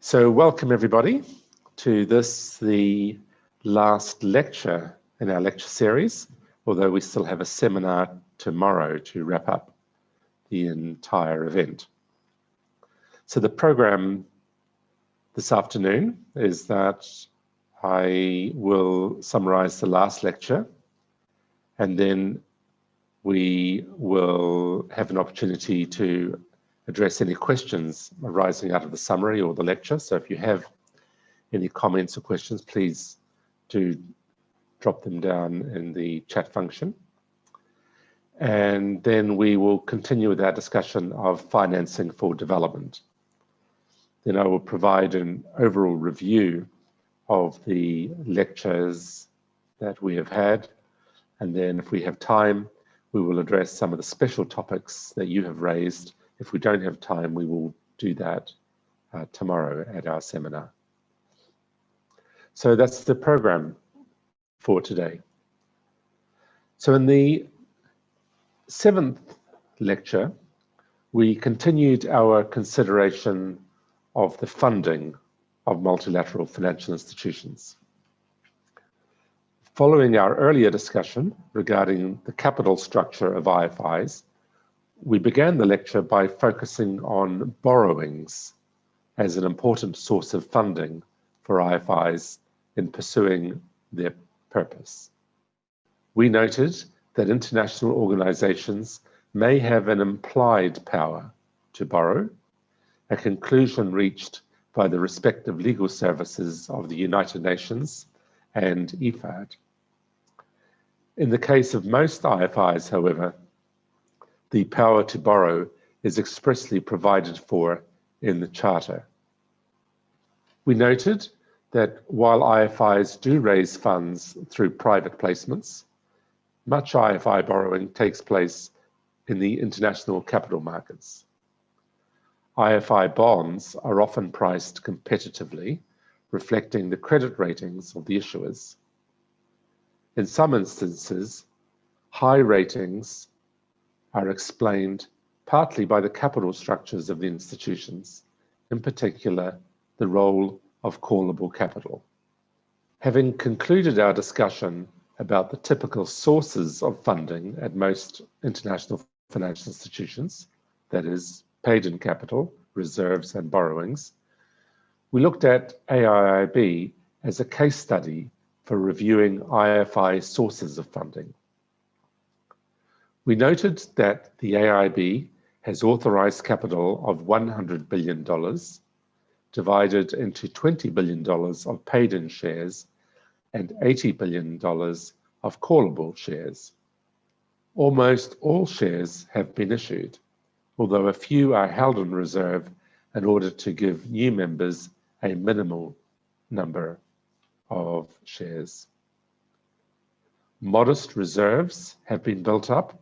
So welcome everybody to this, the last lecture in our lecture series, although we still have a seminar tomorrow to wrap up the entire event. So the program this afternoon is that I will summarize the last lecture, and then we will have an opportunity to address any questions arising out of the summary or the lecture. So if you have any comments or questions, please do drop them down in the chat function. And then we will continue with our discussion of financing for development. Then I will provide an overall review of the lectures that we have had. And then if we have time, we will address some of the special topics that you have raised. If we don't have time, we will do that tomorrow at our seminar. So that's the program for today. So in the 7th lecture, we continued our consideration of the funding of multilateral financial institutions. Following our earlier discussion regarding the capital structure of IFIs, we began the lecture by focusing on borrowings as an important source of funding for IFIs in pursuing their purpose. We noted that international organizations may have an implied power to borrow, a conclusion reached by the respective legal services of the United Nations and IFAD. In the case of most IFIs, however, the power to borrow is expressly provided for in the Charter. We noted that while IFIs do raise funds through private placements, much IFI borrowing takes place in the international capital markets. IFI bonds are often priced competitively, reflecting the credit ratings of the issuers. In some instances, high ratings are explained partly by the capital structures of the institutions, in particular, the role of callable capital. Having concluded our discussion about the typical sources of funding at most international financial institutions, that is, paid-in capital, reserves, and borrowings, we looked at AIIB as a case study for reviewing IFI sources of funding. We noted that the AIIB has authorized capital of $100 billion, divided into $20 billion of paid-in shares and $80 billion of callable shares. Almost all shares have been issued, although a few are held in reserve in order to give new members a minimal number of shares. Modest reserves have been built up,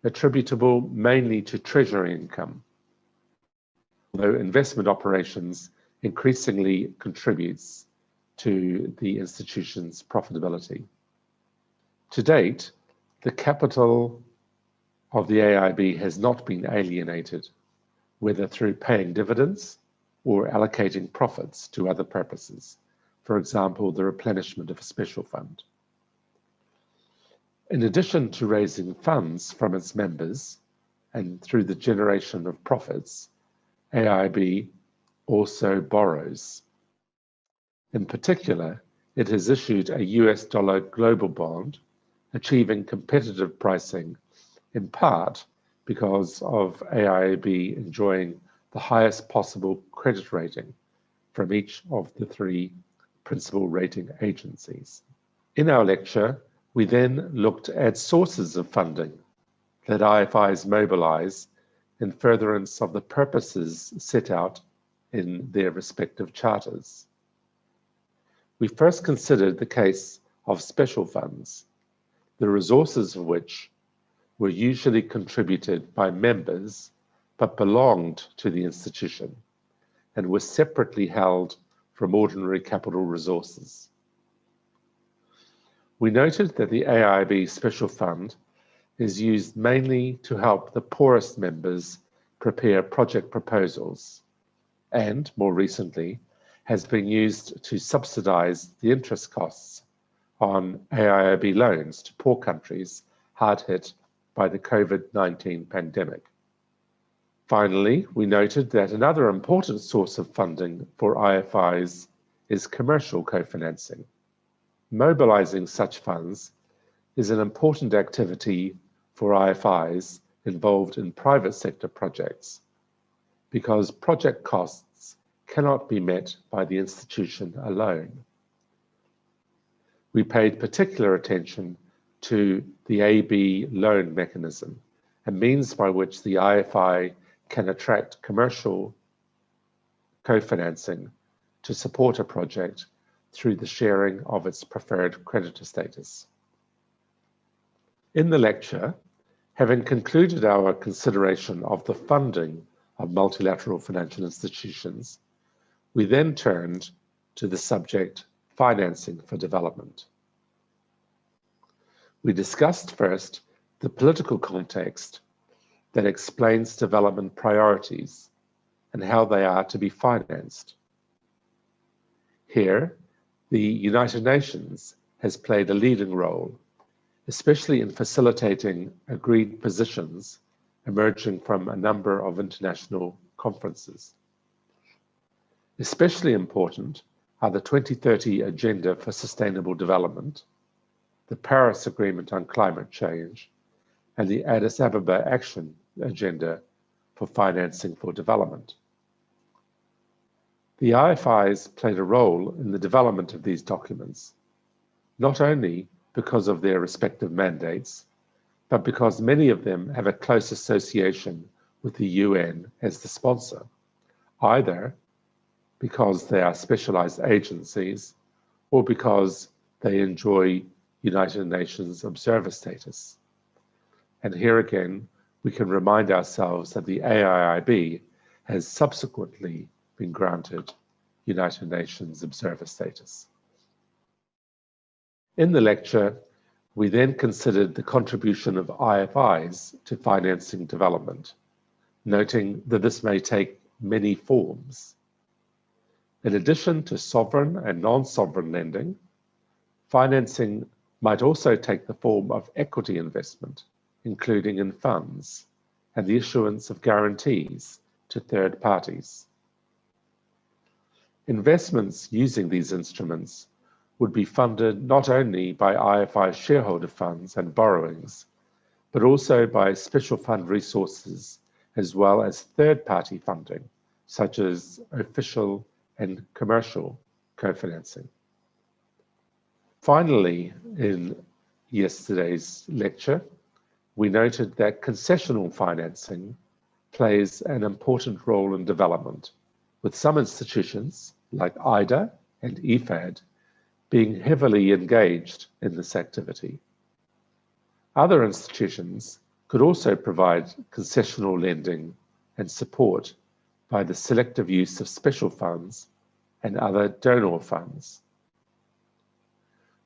attributable mainly to treasury income, although investment operations increasingly contributes to the institution's profitability. To date, the capital of the AIIB has not been alienated, whether through paying dividends or allocating profits to other purposes, for example, the replenishment of a special fund. In addition to raising funds from its members and through the generation of profits, AIIB also borrows. In particular, it has issued a US dollar global bond, achieving competitive pricing in part because of AIIB enjoying the highest possible credit rating from each of the 3 principal rating agencies. In our lecture, we then looked at sources of funding that IFIs mobilize in furtherance of the purposes set out in their respective charters. We first considered the case of special funds, the resources of which were usually contributed by members but belonged to the institution and were separately held from ordinary capital resources. We noted that the AIIB Special Fund is used mainly to help the poorest members prepare project proposals, and, more recently, has been used to subsidize the interest costs on AIIB loans to poor countries hard hit by the COVID-19 pandemic. Finally, we noted that another important source of funding for IFIs is commercial co-financing. Mobilizing such funds is an important activity for IFIs involved in private sector projects because project costs cannot be met by the institution alone. We paid particular attention to the AB loan mechanism, a means by which the IFI can attract commercial co-financing to support a project through the sharing of its preferred creditor status. In the lecture, having concluded our consideration of the funding of multilateral financial institutions, we then turned to the subject financing for development. We discussed first the political context that explains development priorities and how they are to be financed. Here, the United Nations has played a leading role, especially in facilitating agreed positions emerging from a number of international conferences. Especially important are the 2030 Agenda for Sustainable Development, the Paris Agreement on Climate Change, and the Addis Ababa Action Agenda for Financing for Development. The IFIs played a role in the development of these documents, not only because of their respective mandates, but because many of them have a close association with the UN as the sponsor, either because they are specialized agencies or because they enjoy United Nations observer status. And here again, we can remind ourselves that the AIIB has subsequently been granted United Nations observer status. In the lecture, we then considered the contribution of IFIs to financing development, noting that this may take many forms. In addition to sovereign and non-sovereign lending, financing might also take the form of equity investment, including in funds, and the issuance of guarantees to third parties. Investments using these instruments would be funded not only by IFI shareholder funds and borrowings, but also by special fund resources, as well as third-party funding, such as official and commercial co-financing. Finally, in yesterday's lecture, we noted that concessional financing plays an important role in development, with some institutions, like IDA and IFAD, being heavily engaged in this activity. Other institutions could also provide concessional lending and support by the selective use of special funds and other donor funds.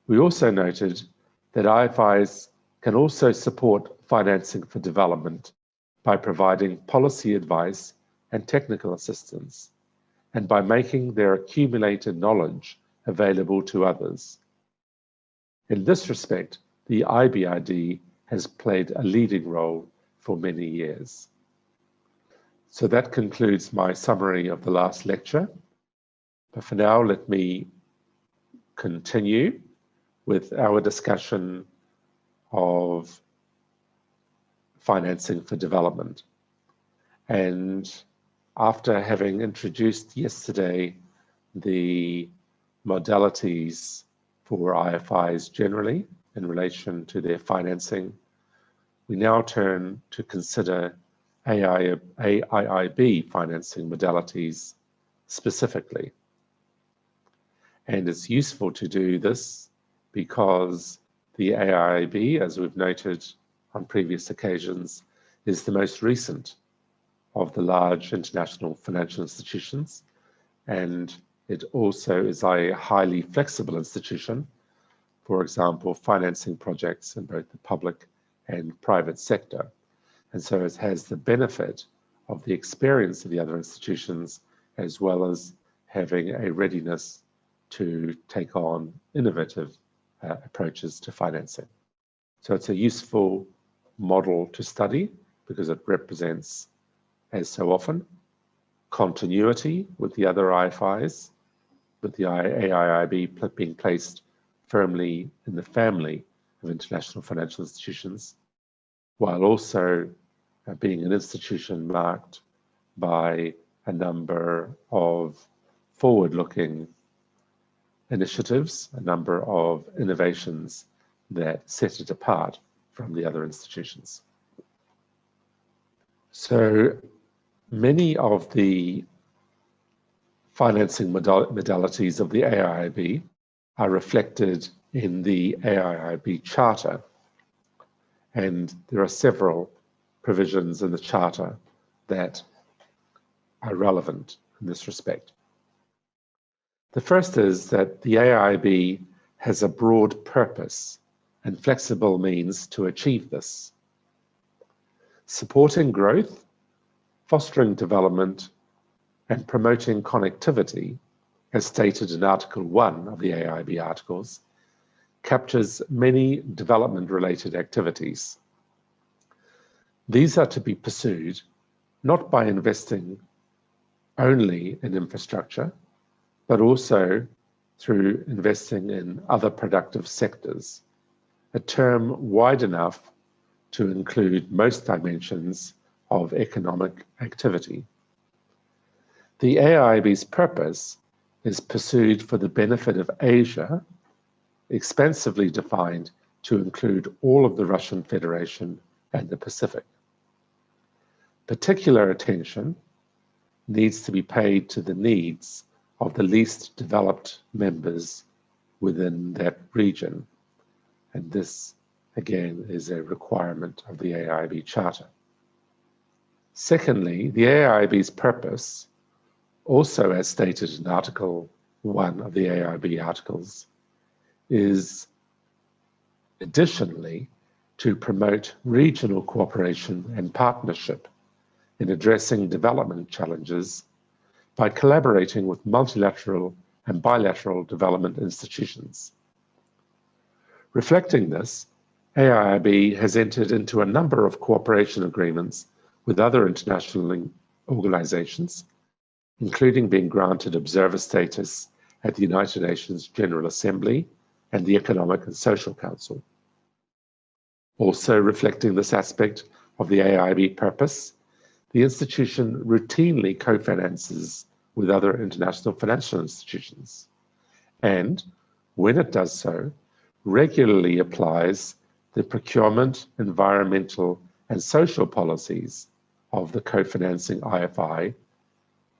We also noted that IFIs can also support financing for development by providing policy advice and technical assistance, and by making their accumulated knowledge available to others. In this respect, the IBRD has played a leading role for many years. So that concludes my summary of the last lecture. But for now, let me continue with our discussion of financing for development. And after having introduced yesterday the modalities for IFIs generally in relation to their financing, we now turn to consider AIIB financing modalities specifically. And it's useful to do this because the AIIB, as we've noted on previous occasions, is the most recent of the large international financial institutions, and it also is a highly flexible institution, for example, financing projects in both the public and private sector. And so it has the benefit of the experience of the other institutions as well as having a readiness to take on innovative approaches to financing. So it's a useful model to study because it represents, as so often, continuity with the other IFIs, with the AIIB being placed firmly in the family of international financial institutions, while also being an institution marked by a number of forward-looking initiatives, a number of innovations that set it apart from the other institutions. So many of the financing modalities of the AIIB are reflected in the AIIB Charter, and there are several provisions in the Charter that are relevant in this respect. The first is that the AIIB has a broad purpose and flexible means to achieve this. Supporting growth, fostering development, and promoting connectivity, as stated in Article 1 of the AIIB Articles, captures many development-related activities. These are to be pursued not by investing only in infrastructure, but also through investing in other productive sectors, a term wide enough to include most dimensions of economic activity. The AIIB's purpose is pursued for the benefit of Asia, expansively defined to include all of the Russian Federation and the Pacific. Particular attention needs to be paid to the needs of the least developed members within that region. And this, again, is a requirement of the AIIB Charter. Secondly, the AIIB's purpose, also as stated in Article 1 of the AIIB Articles, is additionally to promote regional cooperation and partnership in addressing development challenges by collaborating with multilateral and bilateral development institutions. Reflecting this, AIIB has entered into a number of cooperation agreements with other international organizations, including being granted observer status at the United Nations General Assembly and the Economic and Social Council. Also reflecting this aspect of the AIIB purpose, the institution routinely co-finances with other international financial institutions, and when it does so, regularly applies the procurement, environmental, and social policies of the co-financing IFI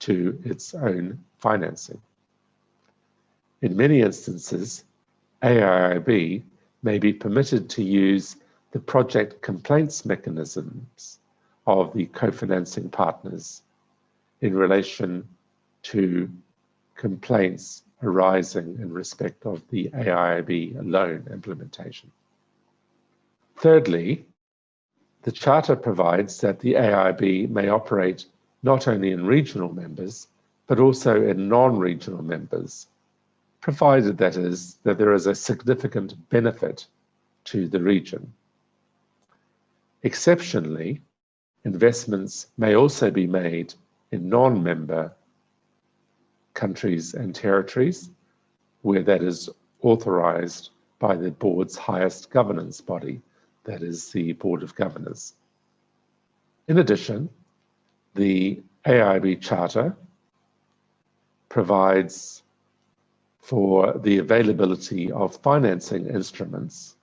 to its own financing. In many instances, AIIB may be permitted to use the project complaints mechanisms of the co-financing partners in relation to complaints arising in respect of the AIIB loan implementation. Thirdly, the Charter provides that the AIIB may operate not only in regional members, but also in non-regional members, provided that there is a significant benefit to the region. Exceptionally, investments may also be made in non-member countries and territories where that is authorized by the board's highest governance body, that is the Board of Governors. In addition, the AIIB Charter provides for the availability of financing instruments,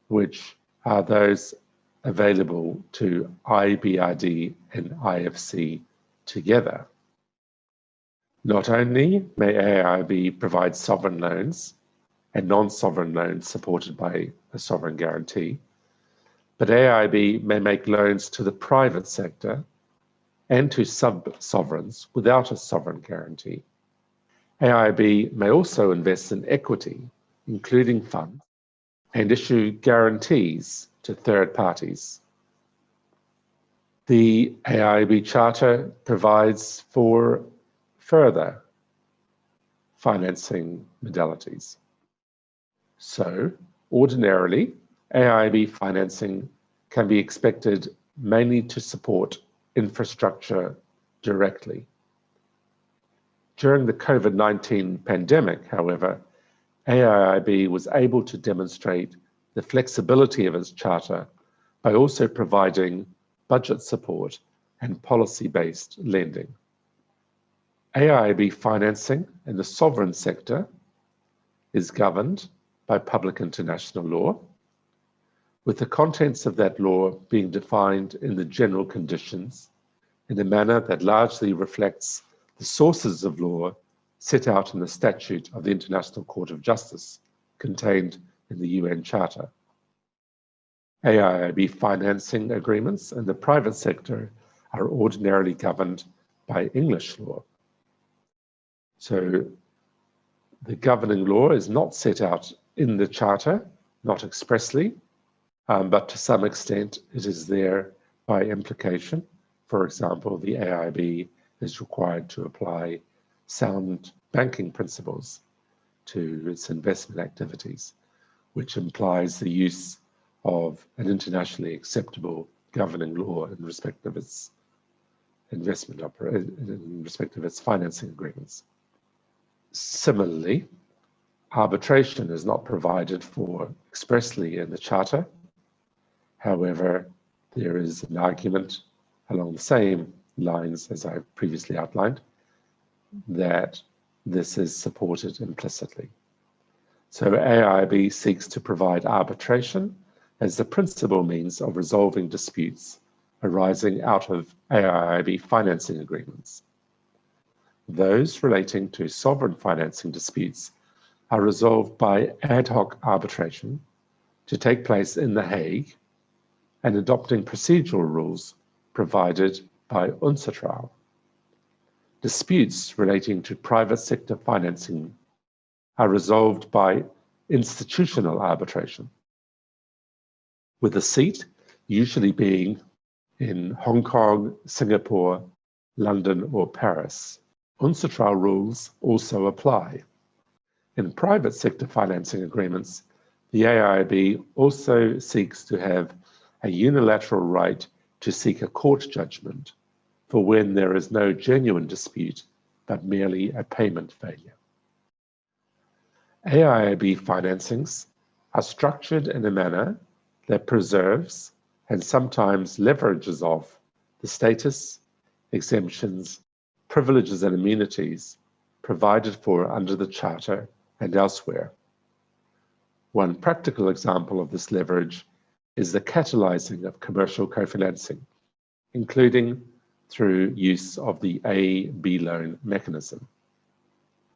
which are those available to IBRD and IFC together. Not only may AIIB provide sovereign loans and non-sovereign loans supported by a sovereign guarantee, but AIIB may make loans to the private sector and to sub-sovereigns without a sovereign guarantee. AIIB may also invest in equity, including funds, and issue guarantees to third parties. The AIIB Charter provides for further financing modalities. So, ordinarily, AIIB financing can be expected mainly to support infrastructure directly. During the COVID-19 pandemic, however, AIIB was able to demonstrate the flexibility of its charter by also providing budget support and policy-based lending. AIIB financing in the sovereign sector is governed by public international law, with the contents of that law being defined in the general conditions in a manner that largely reflects the sources of law set out in the Statute of the International Court of Justice contained in the UN Charter. AIIB financing agreements in the private sector are ordinarily governed by English law. So the governing law is not set out in the Charter, not expressly, but to some extent it is there by implication. For example, the AIIB is required to apply sound banking principles to its investment activities, which implies the use of an internationally acceptable governing law in respect of its in respect of its financing agreements. Similarly, arbitration is not provided for expressly in the Charter. However, there is an argument along the same lines as I previously outlined that this is supported implicitly. So AIIB seeks to provide arbitration as the principal means of resolving disputes arising out of AIIB financing agreements. Those relating to sovereign financing disputes are resolved by ad hoc arbitration to take place in The Hague and adopting procedural rules provided by Untitled. Disputes relating to private sector financing are resolved by institutional arbitration, with a seat usually being in Hong Kong, Singapore, London, or Paris. Untitled rules also apply. In private sector financing agreements, the AIIB also seeks to have a unilateral right to seek a court judgment for when there is no genuine dispute, but merely a payment failure. AIIB financings are structured in a manner that preserves and sometimes leverages off the status, exemptions, privileges and immunities provided for under the Charter and elsewhere. One practical example of this leverage is the catalyzing of commercial co-financing, including through use of the A-B loan mechanism.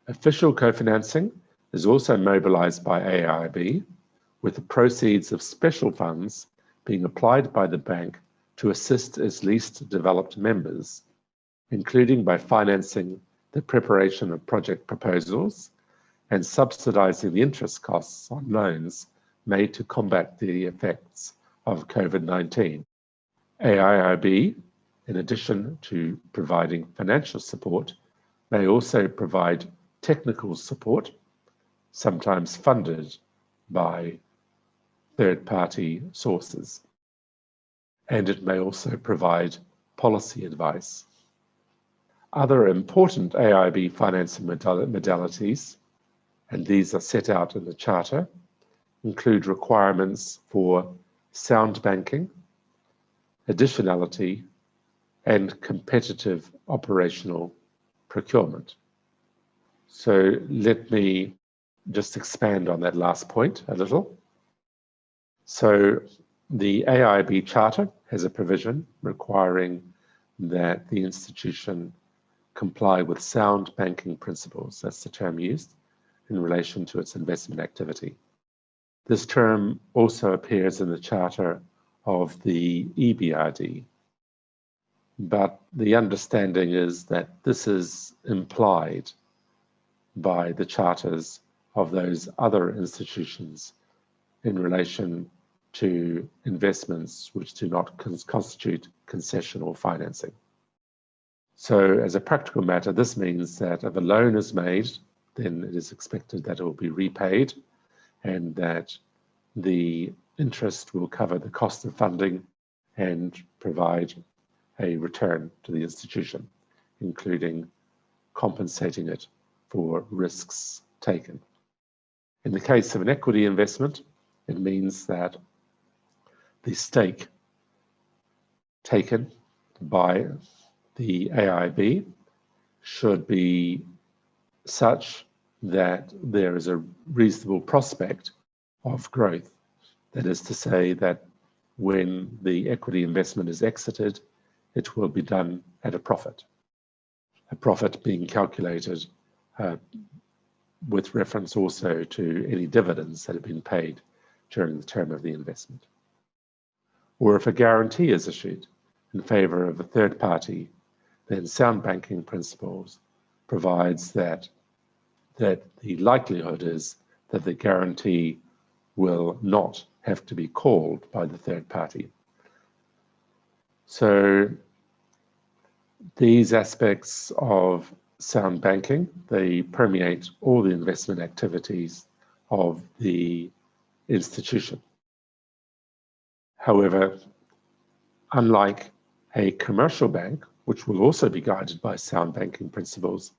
Official co-financing is also mobilized by AIIB, with the proceeds of special funds being applied by the bank to assist its least developed members, including by financing the preparation of project proposals and subsidizing the interest costs on loans made to combat the effects of COVID-19. AIIB, in addition to providing financial support, may also provide technical support, sometimes funded by third-party sources. And it may also provide policy advice. Other important AIIB financing modalities, and these are set out in the Charter, include requirements for sound banking, additionality, and competitive operational procurement. So let me just expand on that last point a little. So the AIIB Charter has a provision requiring that the institution comply with sound banking principles, that's the term used, in relation to its investment activity. This term also appears in the Charter of the EBRD, but the understanding is that this is implied by the charters of those other institutions in relation to investments which do not constitute concession or financing. So as a practical matter, this means that if a loan is made, then it is expected that it will be repaid and that the interest will cover the cost of funding and provide a return to the institution, including compensating it for risks taken. In the case of an equity investment, it means that the stake taken by the AIB should be such that there is a reasonable prospect of growth. That is to say that when the equity investment is exited, it will be done at a profit being calculated with reference also to any dividends that have been paid during the term of the investment. Or if a guarantee is issued in favor of a third party, then sound banking principles provides that the likelihood is that the guarantee will not have to be called by the third party. So these aspects of sound banking, they permeate all the investment activities of the institution. However, unlike a commercial bank, which will also be guided by sound banking principles,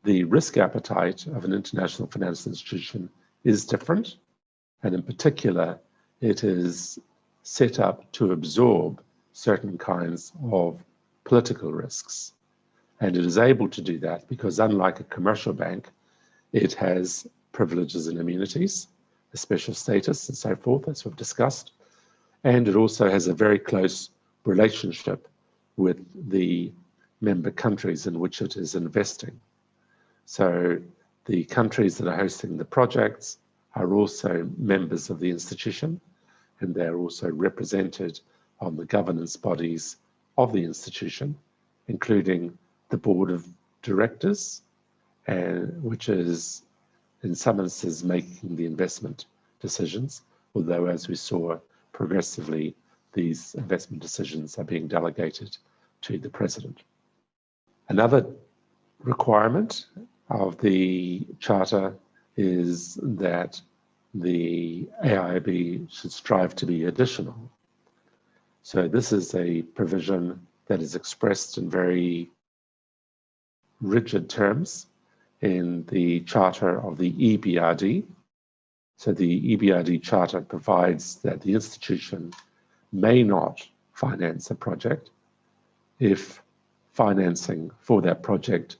the risk appetite of an international financial institution is different, and in particular, it is set up to absorb certain kinds of political risks. And it is able to do that because, unlike a commercial bank, it has privileges and immunities, a special status and so forth, as we've discussed. And it also has a very close relationship with the member countries in which it is investing. So the countries that are hosting the projects are also members of the institution, and they're also represented on the governance bodies of the institution, including the board of directors, which is in some instances making the investment decisions, although as we saw progressively, these investment decisions are being delegated to the president. Another requirement of the Charter is that the AIB should strive to be additional. So this is a provision that is expressed in very rigid terms in the Charter of the EBRD. So the EBRD Charter provides that the institution may not finance a project if financing for that project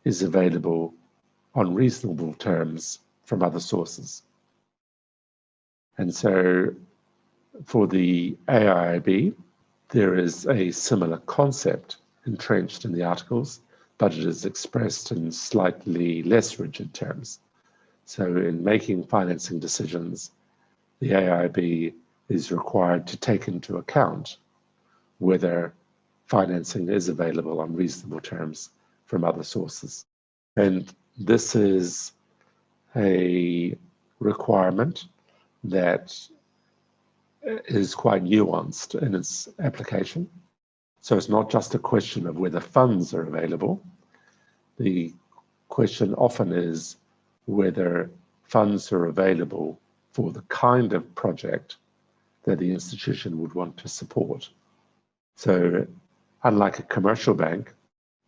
is available on reasonable terms from other sources. And so for the AIIB, there is a similar concept entrenched in the articles, but it is expressed in slightly less rigid terms. So in making financing decisions, the AIIB is required to take into account whether financing is available on reasonable terms from other sources. And this is a requirement that is quite nuanced in its application. So it's not just a question of whether funds are available. The question often is whether funds are available for the kind of project that the institution would want to support. So unlike a commercial bank,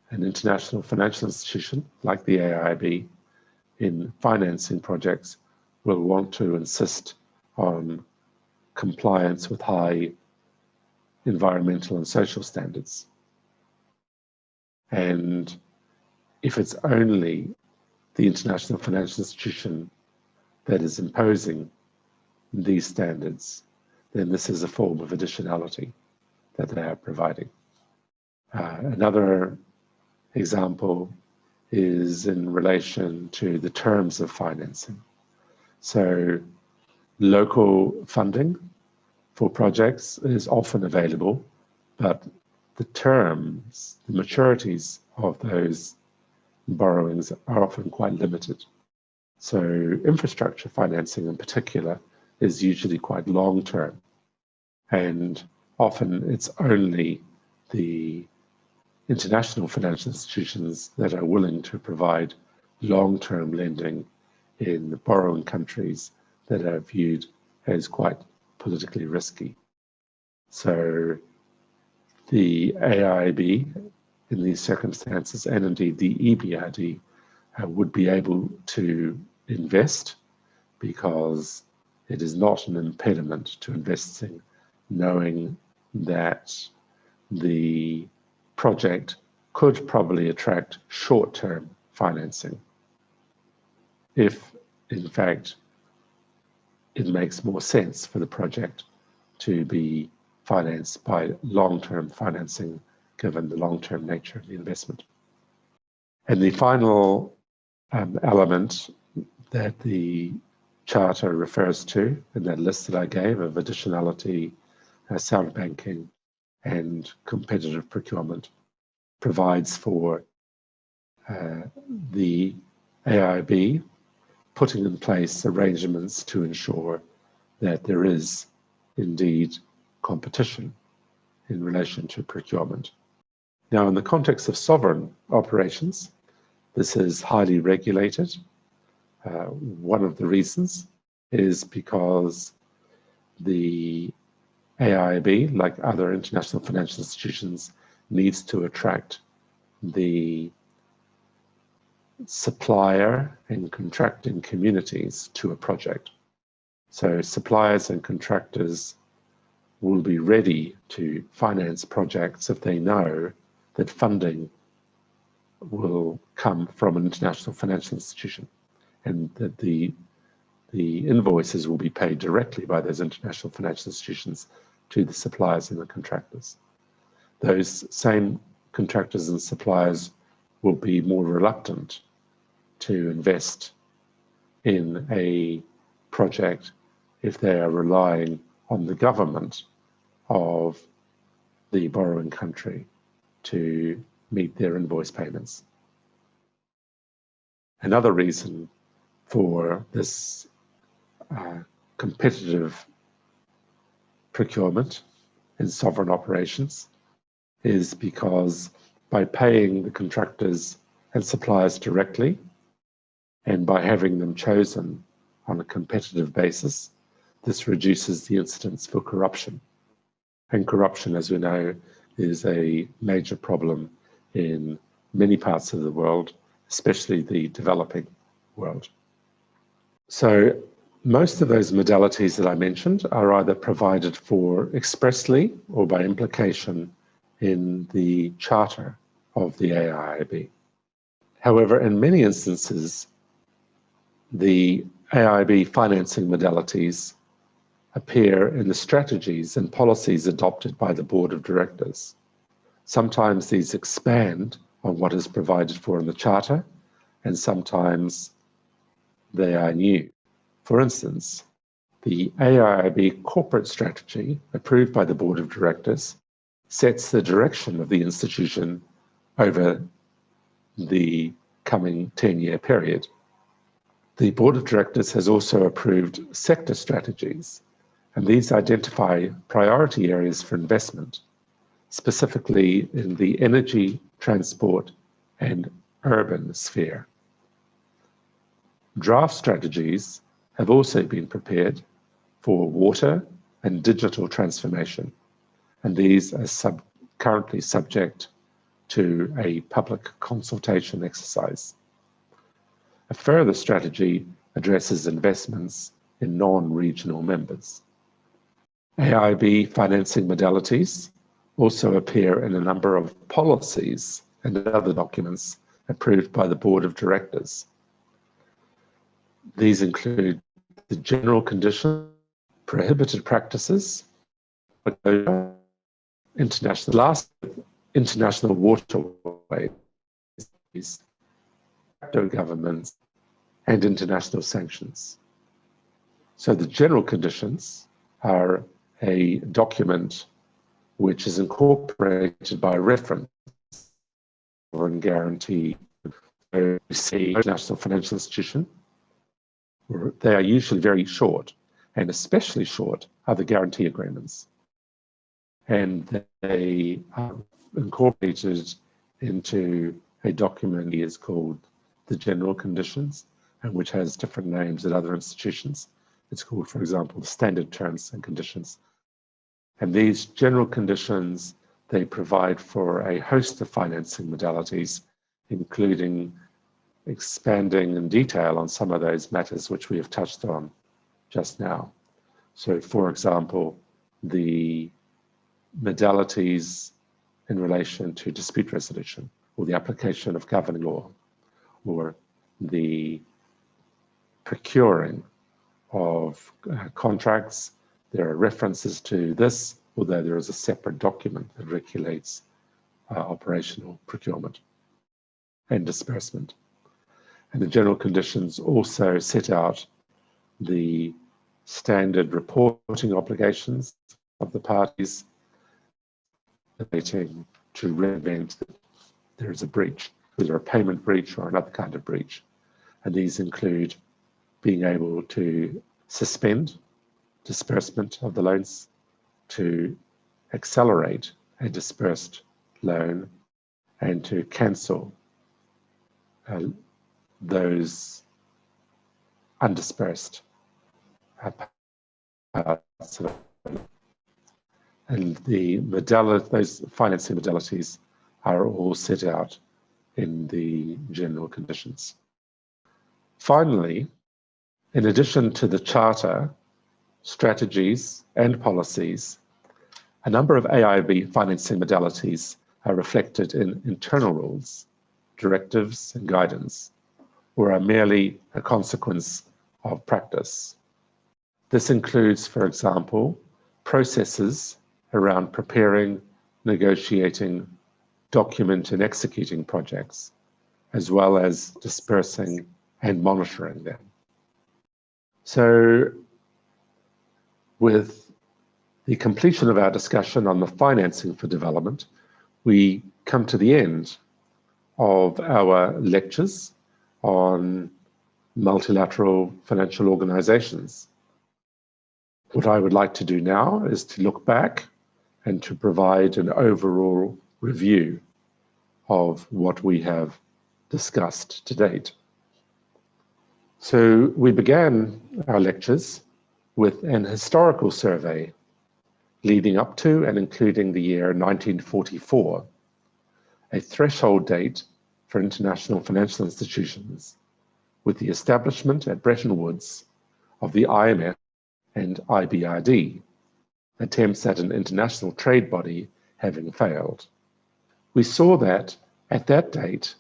an international financial institution like the AIIB in financing projects will want to insist on compliance with high environmental and social standards. And if it's only the international financial institution that is imposing these standards, then this is a form of additionality that they are providing. Another example is in relation to the terms of financing. So local funding for projects is often available, but the terms, the maturities of those borrowings are often quite limited. So infrastructure financing in particular is usually quite long-term, and often it's only the international financial institutions that are willing to provide long-term lending in the borrowing countries that are viewed as quite politically risky. So the AIIB in these circumstances, and indeed the EBRD, would be able to invest because it is not an impediment to investing, knowing that the project could probably attract short-term financing if, in fact, it makes more sense for the project to be financed by long-term financing, given the long-term nature of the investment. And the final element that the Charter refers to in that list that I gave of additionality, sound banking, and competitive procurement provides for the AIIB putting in place arrangements to ensure that there is indeed competition in relation to procurement. Now, in the context of sovereign operations, this is highly regulated. One of the reasons is because the AIIB, like other international financial institutions, needs to attract the supplier and contracting communities to a project. So suppliers and contractors will be ready to finance projects if they know that funding will come from an international financial institution and that the invoices will be paid directly by those international financial institutions to the suppliers and the contractors. Those same contractors and suppliers will be more reluctant to invest in a project if they are relying on the government of the borrowing country to meet their invoice payments. Another reason for this competitive procurement in sovereign operations is because by paying the contractors and suppliers directly, and by having them chosen on a competitive basis, this reduces the incidence for corruption. And corruption, as we know, is a major problem in many parts of the world, especially the developing world. So most of those modalities that I mentioned are either provided for expressly or by implication in the Charter of the AIIB. However, in many instances, the AIIB financing modalities appear in the strategies and policies adopted by the Board of Directors. Sometimes these expand on what is provided for in the Charter, and sometimes they are new. For instance, the AIIB corporate strategy, approved by the Board of Directors, sets the direction of the institution over the coming 10-year period. The Board of Directors has also approved sector strategies, and these identify priority areas for investment, specifically in the energy, transport, and urban sphere. Draft strategies have also been prepared for water and digital transformation, and these are currently subject to a public consultation exercise. A further strategy addresses investments in non-regional members. AIIB financing modalities also appear in a number of policies and other documents approved by the Board of Directors. These include the general conditions, prohibited practices, international waterways, governments, and international sanctions. So the general conditions are a document which is incorporated by reference and guarantee international financial institution. They are usually very short, and especially short, are the guarantee agreements. And they are incorporated into a document that is called the General Conditions, and which has different names at other institutions. It's called, for example, the Standard Terms and Conditions. And these general conditions, they provide for a host of financing modalities, including expanding in detail on some of those matters which we have touched on just now. So, for example, the modalities in relation to dispute resolution, or the application of governing law, or the procuring of contracts. There are references to this, although there is a separate document that regulates operational procurement and disbursement. And the general conditions also set out the standard reporting obligations of the parties relating to prevent that there is a breach, whether a payment breach or another kind of breach. And these include being able to suspend disbursement of the loans, to accelerate a disbursed loan, and to cancel those undisbursed parts of it. And those financing modalities are all set out in the general conditions. Finally, in addition to the charter, strategies, and policies, a number of AIIB financing modalities are reflected in internal rules, directives, and guidance, or are merely a consequence of practice. This includes, for example, processes around preparing, negotiating, document, and executing projects, as well as dispersing and monitoring them. So, with the completion of our discussion on the financing for development, we come to the end of our lectures on multilateral financial organizations. What I would like to do now is to look back and to provide an overall review of what we have discussed to date. So we began our lectures with an historical survey leading up to and including the year 1944, a threshold date for international financial institutions, with the establishment at Bretton Woods of the IMF and IBRD, attempts at an international trade body having failed. We saw that, at that date,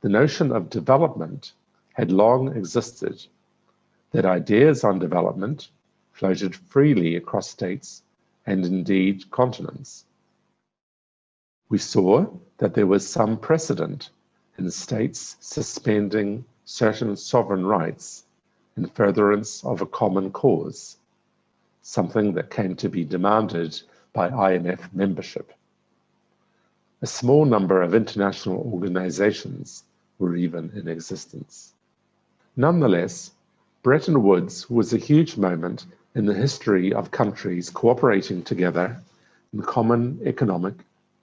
the notion of development had long existed, that ideas on development floated freely across states and indeed continents. We saw that there was some precedent in states suspending certain sovereign rights in furtherance of a common cause, something that came to be demanded by IMF membership. A small number of international organizations were even in existence. Nonetheless, Bretton Woods was a huge moment in the history of countries cooperating together in common economic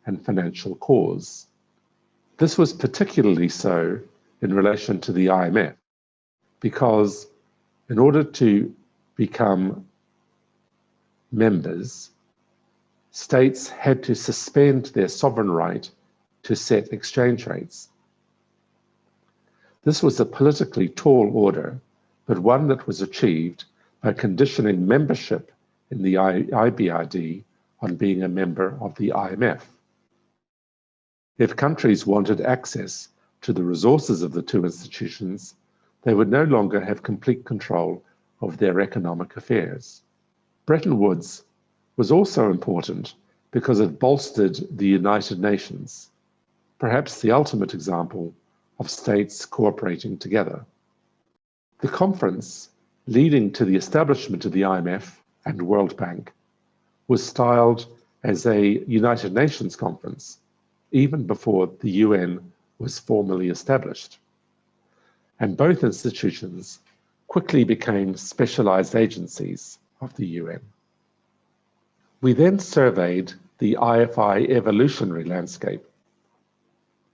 and financial cause. This was particularly so in relation to the IMF, because in order to become members, states had to suspend their sovereign right to set exchange rates. This was a politically tall order, but one that was achieved by conditioning membership in the IBRD on being a member of the IMF. If countries wanted access to the resources of the two institutions, they would no longer have complete control of their economic affairs. Bretton Woods was also important because it bolstered the United Nations, perhaps the ultimate example of states cooperating together. The conference leading to the establishment of the IMF and World Bank was styled as a United Nations conference, even before the UN was formally established. And both institutions quickly became specialized agencies of the UN. We then surveyed the IFI evolutionary landscape,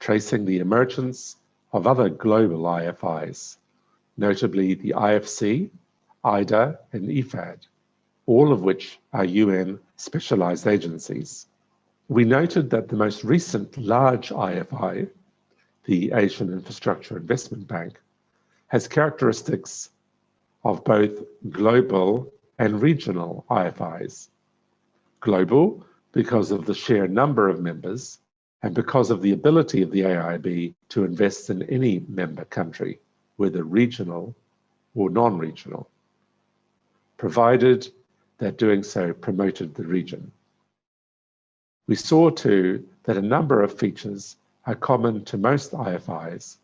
tracing the emergence of other global IFIs, notably the IFC, IDA, and IFAD, all of which are UN specialized agencies. We noted that the most recent large IFI, the Asian Infrastructure Investment Bank, has characteristics of both global and regional IFIs. Global because of the sheer number of members and because of the ability of the AIIB to invest in any member country, whether regional or non-regional, provided that doing so promoted the region. We saw too that a number of features are common to most IFIs,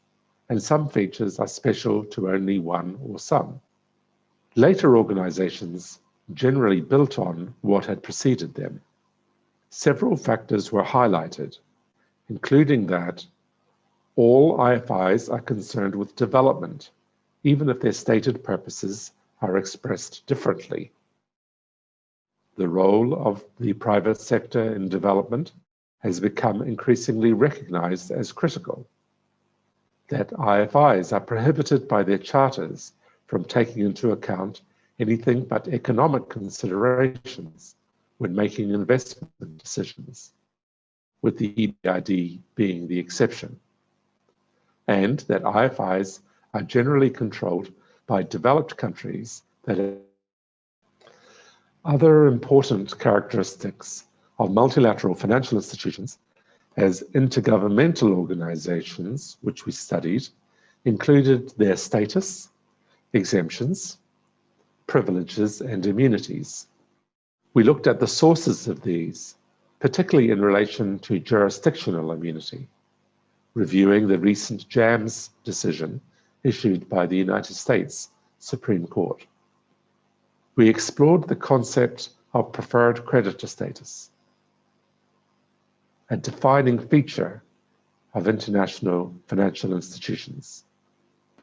and some features are special to only one or some. Later organizations generally built on what had preceded them. Several factors were highlighted, including that all IFIs are concerned with development, even if their stated purposes are expressed differently. The role of the private sector in development has become increasingly recognized as critical. That IFIs are prohibited by their charters from taking into account anything but economic considerations when making investment decisions, with the EBRD being the exception, and that IFIs are generally controlled by developed countries that are. Other important characteristics of multilateral financial institutions as intergovernmental organizations, which we studied, included their status, exemptions, privileges, and immunities. We looked at the sources of these, particularly in relation to jurisdictional immunity, reviewing the recent JAMS decision issued by the United States Supreme Court. We explored the concept of preferred creditor status, a defining feature of international financial institutions.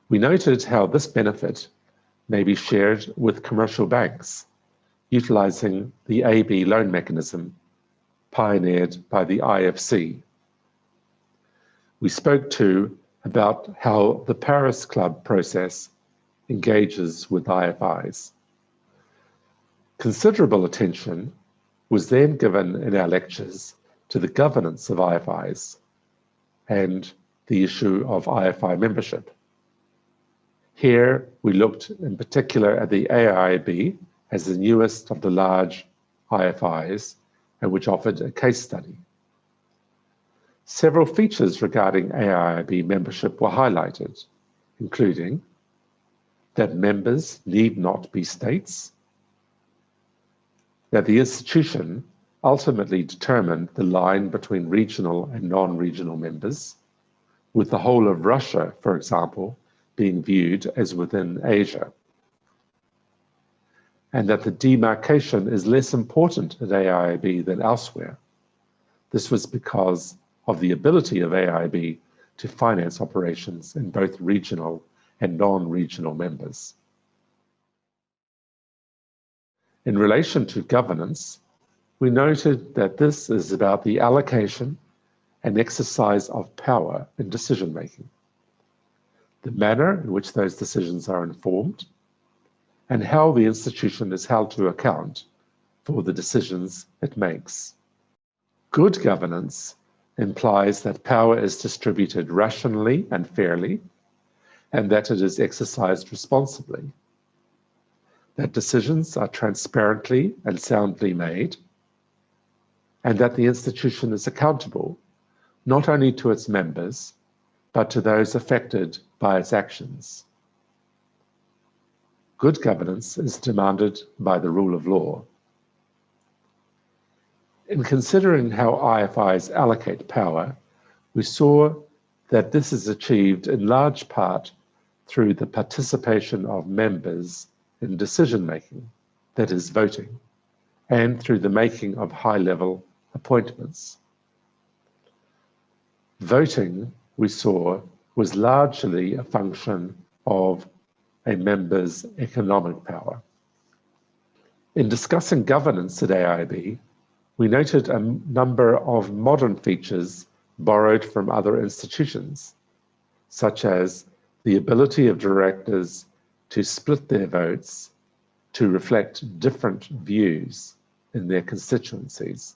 We noted how this benefit may be shared with commercial banks, utilizing the AB loan mechanism pioneered by the IFC. We spoke too about how the Paris Club process engages with IFIs. Considerable attention was then given in our lectures to the governance of IFIs and the issue of IFI membership. Here, we looked in particular at the AIIB as the newest of the large IFIs and which offered a case study. Several features regarding AIIB membership were highlighted, including that members need not be states, that the institution ultimately determined the line between regional and non-regional members, with the whole of Russia, for example, being viewed as within Asia, and that the demarcation is less important at AIIB than elsewhere. This was because of the ability of AIIB to finance operations in both regional and non-regional members. In relation to governance, we noted that this is about the allocation and exercise of power in decision-making, the manner in which those decisions are informed, and how the institution is held to account for the decisions it makes. Good governance implies that power is distributed rationally and fairly, and that it is exercised responsibly, that decisions are transparently and soundly made, and that the institution is accountable not only to its members, but to those affected by its actions. Good governance is demanded by the rule of law. In considering how IFIs allocate power, we saw that this is achieved in large part through the participation of members in decision-making, that is, voting, and through the making of high-level appointments. Voting, we saw, was largely a function of a member's economic power. In discussing governance at AIB, we noted a number of modern features borrowed from other institutions, such as the ability of directors to split their votes to reflect different views in their constituencies,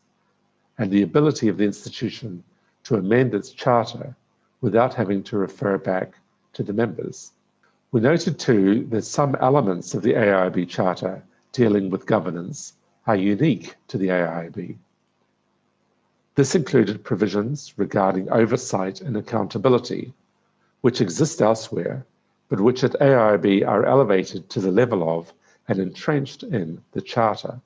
and the ability of the institution to amend its charter without having to refer back to the members. We noted too that some elements of the AIB Charter dealing with governance are unique to the AIB. This included provisions regarding oversight and accountability, which exist elsewhere, but which at AIB are elevated to the level of and entrenched in the Charter.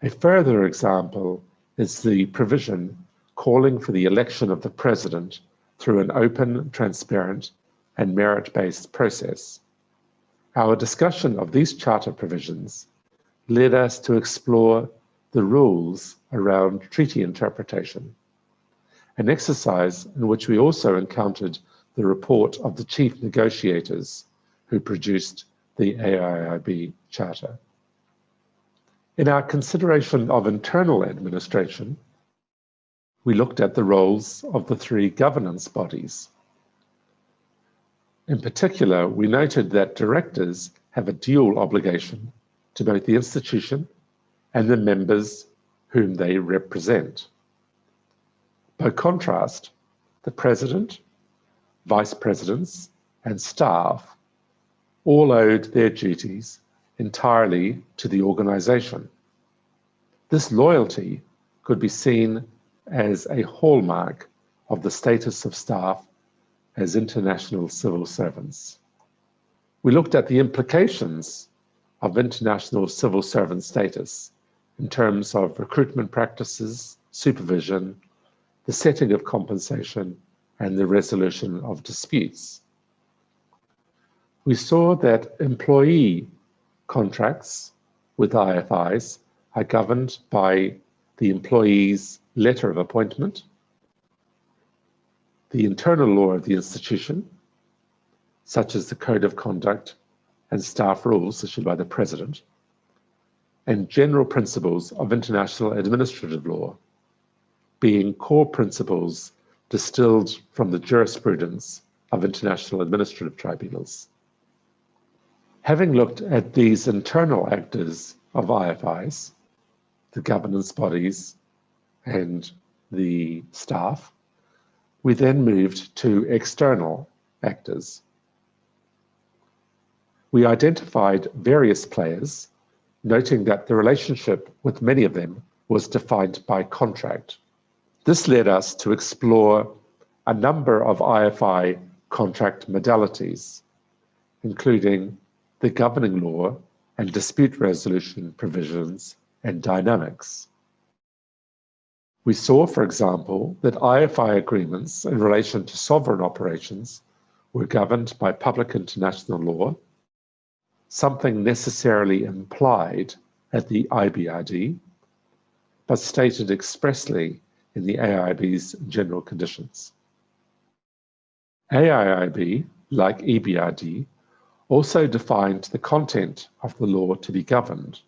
A further example is the provision calling for the election of the President through an open, transparent, and merit-based process. Our discussion of these Charter provisions led us to explore the rules around treaty interpretation, an exercise in which we also encountered the report of the chief negotiators who produced the AIIB Charter. In our consideration of internal administration, we looked at the roles of the three governance bodies. In particular, we noted that directors have a dual obligation to both the institution and the members whom they represent. By contrast, the president, vice presidents, and staff all owed their duties entirely to the organization. This loyalty could be seen as a hallmark of the status of staff as international civil servants. We looked at the implications of international civil servant status in terms of recruitment practices, supervision, the setting of compensation, and the resolution of disputes. We saw that employee contracts with IFIs are governed by the employee's letter of appointment, the internal law of the institution, such as the code of conduct and staff rules issued by the president, and general principles of international administrative law, being core principles distilled from the jurisprudence of international administrative tribunals. Having looked at these internal actors of IFIs, the governance bodies and the staff, we then moved to external actors. We identified various players, noting that the relationship with many of them was defined by contract. This led us to explore a number of IFI contract modalities, including the governing law and dispute resolution provisions and dynamics. We saw, for example, that IFI agreements in relation to sovereign operations were governed by public international law, something necessarily implied at the IBRD, but stated expressly in the AIIB's general conditions. AIIB, like EBRD, also defined the content of the law to be governed,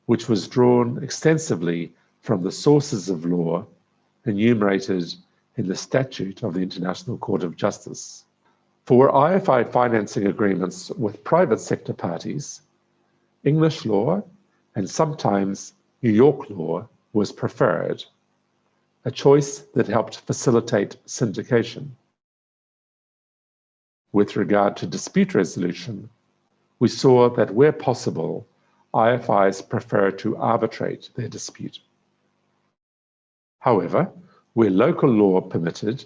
which was drawn extensively from the sources of law enumerated in the statute of the International Court of Justice. For IFI financing agreements with private sector parties, English law and sometimes New York law was preferred, a choice that helped facilitate syndication. With regard to dispute resolution, we saw that where possible, IFIs prefer to arbitrate their dispute. However, where local law permitted,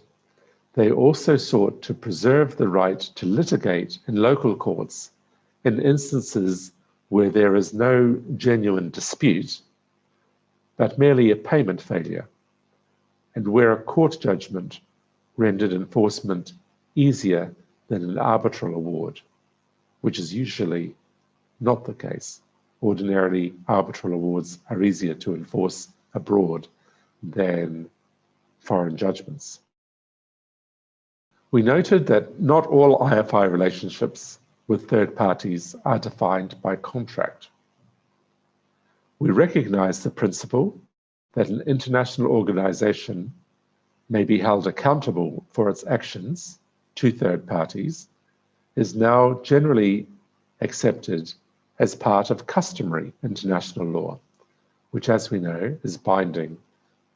they also sought to preserve the right to litigate in local courts in instances where there is no genuine dispute, but merely a payment failure, and where a court judgment rendered enforcement easier than an arbitral award, which is usually not the case. Ordinarily, arbitral awards are easier to enforce abroad than foreign judgments. We noted that not all IFI relationships with third parties are defined by contract. We recognize the principle that an international organization may be held accountable for its actions to third parties is now generally accepted as part of customary international law, which, as we know, is binding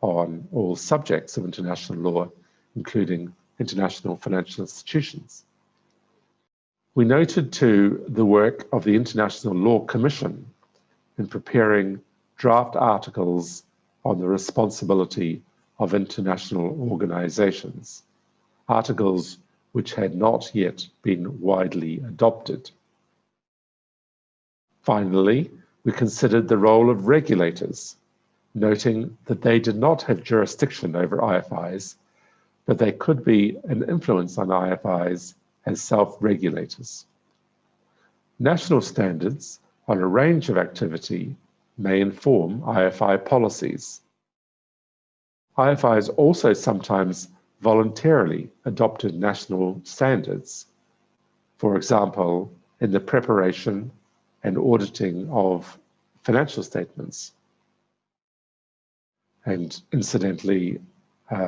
on all subjects of international law, including international financial institutions. We noted too the work of the International Law Commission in preparing draft articles on the responsibility of international organizations, articles which had not yet been widely adopted. Finally, we considered the role of regulators, noting that they did not have jurisdiction over IFIs, but they could be an influence on IFIs as self-regulators. National standards on a range of activity may inform IFI policies. IFIs also sometimes voluntarily adopted national standards, for example, in the preparation and auditing of financial statements. And incidentally,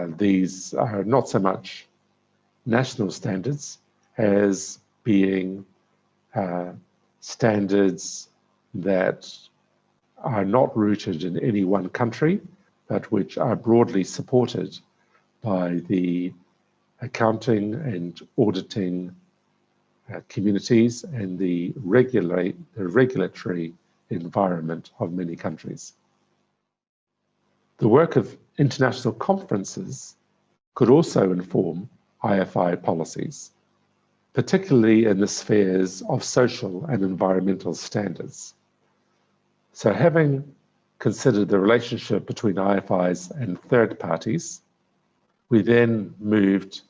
these are not so much national standards as being standards that are not rooted in any one country, but which are broadly supported by the accounting and auditing communities and the regulatory environment of many countries. The work of international conferences could also inform IFI policies, particularly in the spheres of social and environmental standards. So having considered the relationship between IFIs and third parties, we then moved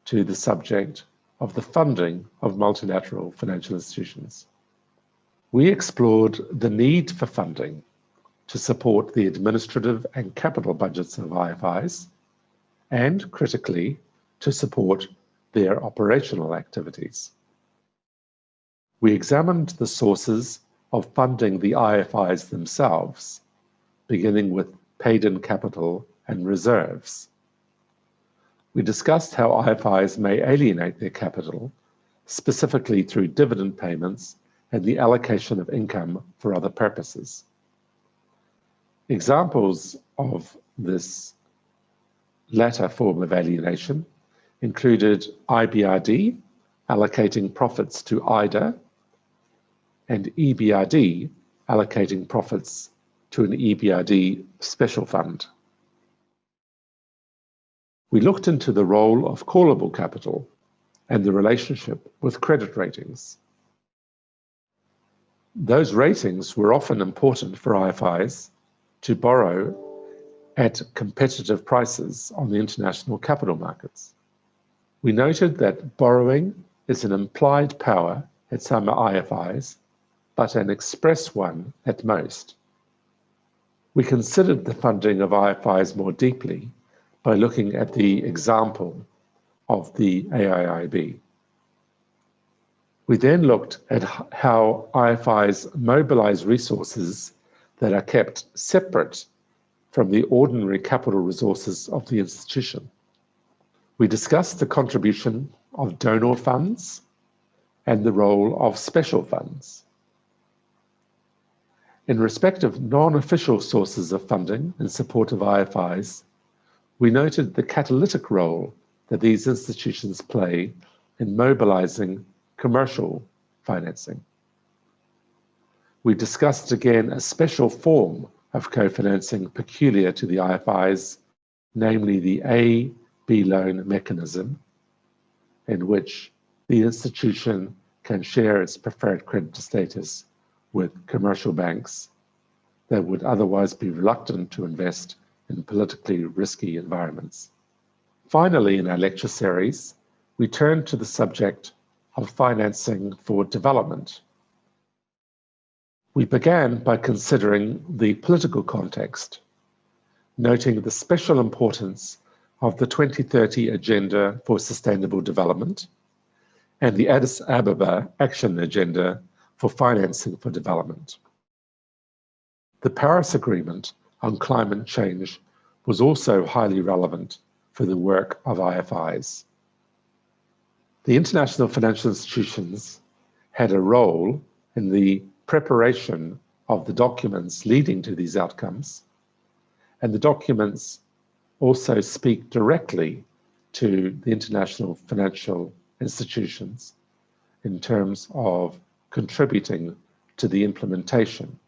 to the subject of the funding of multilateral financial institutions. We explored the need for funding to support the administrative and capital budgets of IFIs, and critically, to support their operational activities. We examined the sources of funding the IFIs themselves, beginning with paid-in capital and reserves. We discussed how IFIs may alienate their capital, specifically through dividend payments and the allocation of income for other purposes. Examples of this latter form of alienation included IBRD allocating profits to IDA and EBRD allocating profits to an EBRD special fund. We looked into the role of callable capital and the relationship with credit ratings. Those ratings were often important for IFIs to borrow at competitive prices on the international capital markets. We noted that borrowing is an implied power at some IFIs, but an express one at most. We considered the funding of IFIs more deeply by looking at the example of the AIIB. We then looked at how IFIs mobilize resources that are kept separate from the ordinary capital resources of the institution. We discussed the contribution of donor funds and the role of special funds. In respect of non-official sources of funding in support of IFIs, we noted the catalytic role that these institutions play in mobilizing commercial financing. We discussed again a special form of co-financing peculiar to the IFIs, namely the A-B loan mechanism, in which the institution can share its preferred creditor status with commercial banks that would otherwise be reluctant to invest in politically risky environments. Finally, in our lecture series, we turned to the subject of financing for development. We began by considering the political context, noting the special importance of the 2030 Agenda for Sustainable Development and the Addis Ababa Action Agenda for Financing for Development. The Paris Agreement on climate change was also highly relevant for the work of IFIs. The international financial institutions had a role in the preparation of the documents leading to these outcomes, and the documents also speak directly to the international financial institutions in terms of contributing to the implementation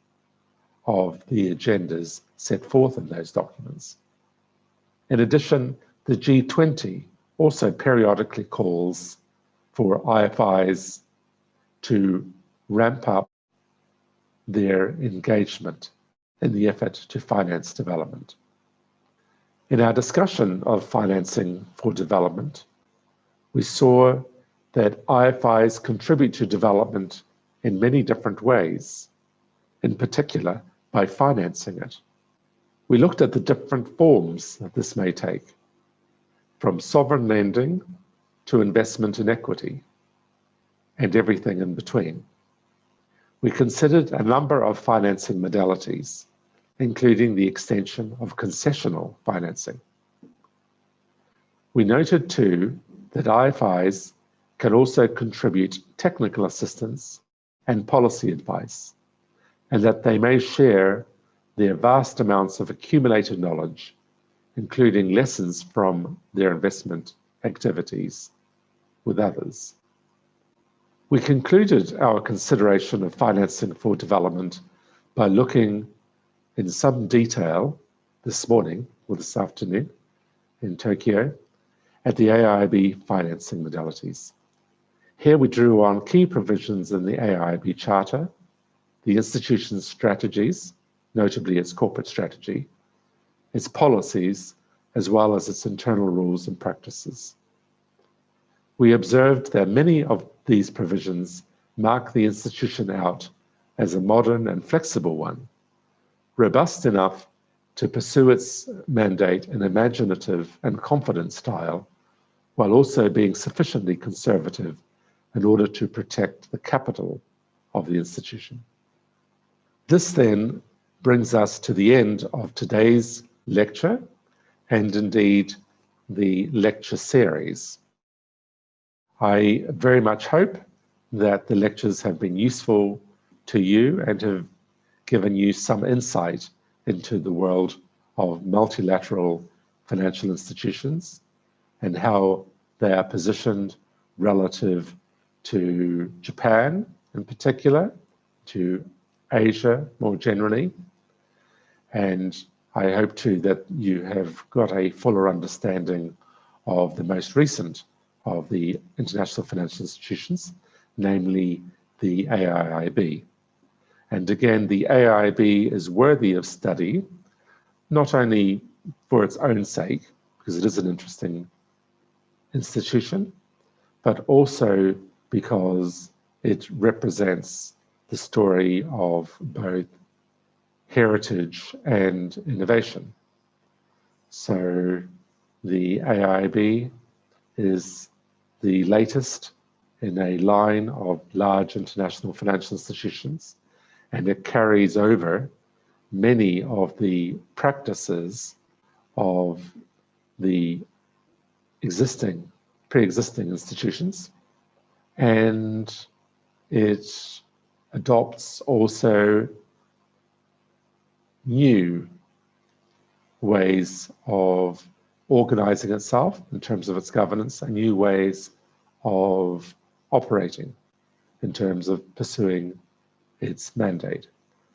of the agendas set forth in those documents. In addition, the G20 also periodically calls for IFIs to ramp up their engagement in the effort to finance development. In our discussion of financing for development, we saw that IFIs contribute to development in many different ways, in particular by financing it. We looked at the different forms that this may take, from sovereign lending to investment in equity, and everything in between. We considered a number of financing modalities, including the extension of concessional financing. We noted too that IFIs can also contribute technical assistance and policy advice, and that they may share their vast amounts of accumulated knowledge, including lessons from their investment activities, with others. We concluded our consideration of financing for development by looking in some detail this morning or this afternoon in Tokyo at the AIIB financing modalities. Here we drew on key provisions in the AIIB Charter, the institution's strategies, notably its corporate strategy, its policies, as well as its internal rules and practices. We observed that many of these provisions mark the institution out as a modern and flexible one, robust enough to pursue its mandate in imaginative and confident style, while also being sufficiently conservative in order to protect the capital of the institution. This then brings us to the end of today's lecture, and indeed the lecture series. I very much hope that the lectures have been useful to you and have given you some insight into the world of multilateral financial institutions and how they are positioned relative to Japan in particular, to Asia more generally. And I hope too that you have got a fuller understanding of the most recent of the international financial institutions, namely the AIIB. And again, the AIIB is worthy of study, not only for its own sake, because it is an interesting institution, but also because it represents the story of both heritage and innovation. So the AIIB is the latest in a line of large international financial institutions, and it carries over many of the practices of the pre-existing institutions, and it adopts also new ways of organizing itself in terms of its governance and new ways of operating in terms of pursuing its mandate.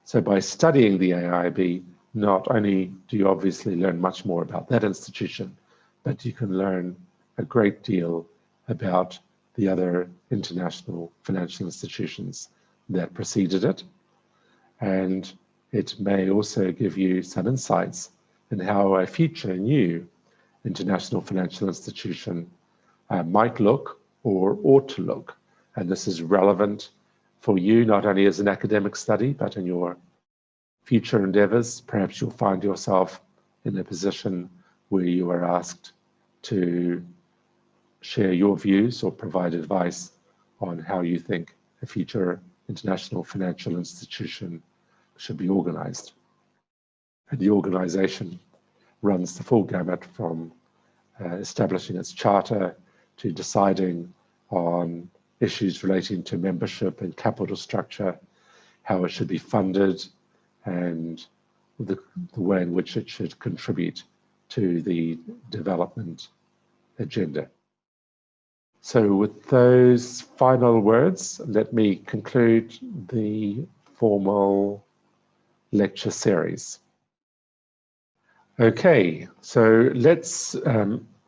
So by studying the AIIB, not only do you obviously learn much more about that institution, but you can learn a great deal about the other international financial institutions that preceded it. And it may also give you some insights in how a future new international financial institution might look or ought to look. And this is relevant for you, not only as an academic study, but in your future endeavors. Perhaps you'll find yourself in a position where you are asked to share your views or provide advice on how you think a future international financial institution should be organized. And the organization runs the full gamut from establishing its charter to deciding on issues relating to membership and capital structure, how it should be funded, and the way in which it should contribute to the development agenda. So with those final words, let me conclude the formal lecture series. Okay, so let's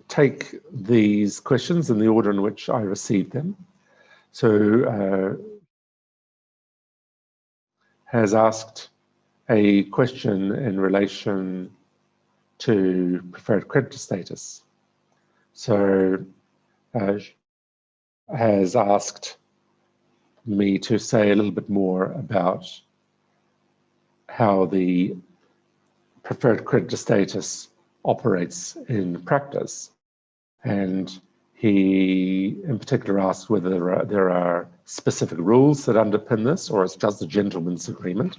take these questions in the order in which I received them. So has asked a question in relation to preferred creditor status. So has asked me to say a little bit more about how the preferred creditor status operates in practice. And he in particular asked whether there are specific rules that underpin this, or it's just a gentleman's agreement.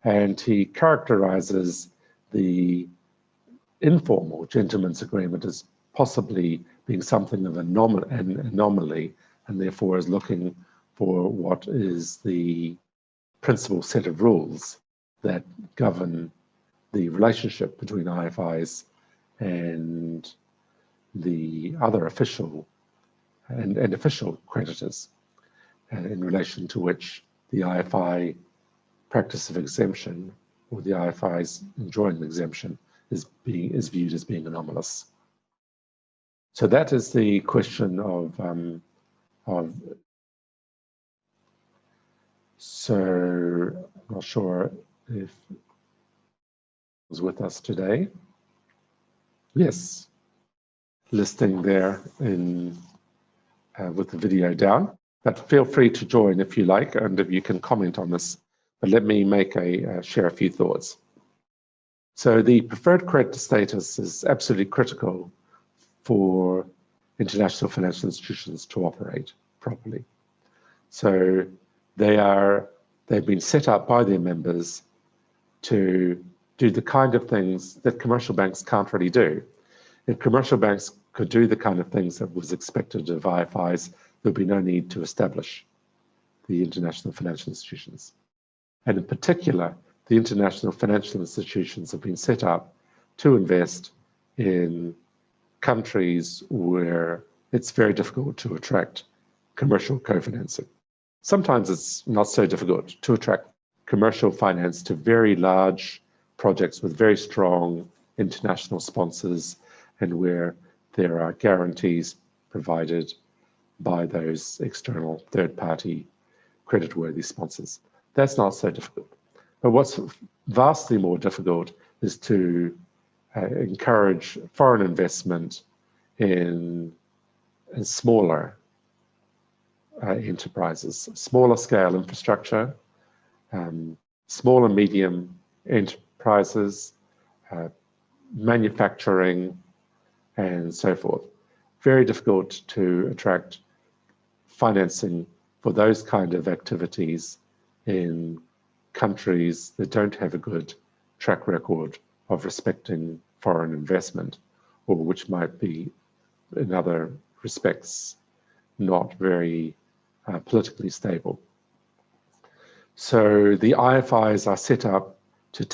And he characterizes the informal gentleman's agreement as possibly being something of an anomaly, and therefore is looking for what is the principal set of rules that govern the relationship between IFIs and the other official and official creditors, in relation to which the IFI practice of exemption, or the IFIs enjoying the exemption, is viewed as being anomalous. So that is the question so I'm not sure if was with us today. Yes, listing there in with the video down, but feel free to join if you like, and if you can comment on this. But let me share a few thoughts. So the preferred creditor status is absolutely critical for international financial institutions to operate properly. So they've been set up by their members to do the kind of things that commercial banks can't really do. If commercial banks could do the kind of things that was expected of IFIs, there'd be no need to establish the international financial institutions. And in particular, the international financial institutions have been set up to invest in countries where it's very difficult to attract commercial co-financing. Sometimes it's not so difficult to attract commercial finance to very large projects with very strong international sponsors, and where there are guarantees provided by those external third-party creditworthy sponsors. That's not so difficult. But what's vastly more difficult is to encourage foreign investment in smaller enterprises, smaller scale infrastructure, small and medium enterprises, manufacturing, and so forth. Very difficult to attract financing for those kind of activities in countries that don't have a good track record of respecting foreign investment, or which might be, in other respects, not very politically stable. So the IFIs are set up to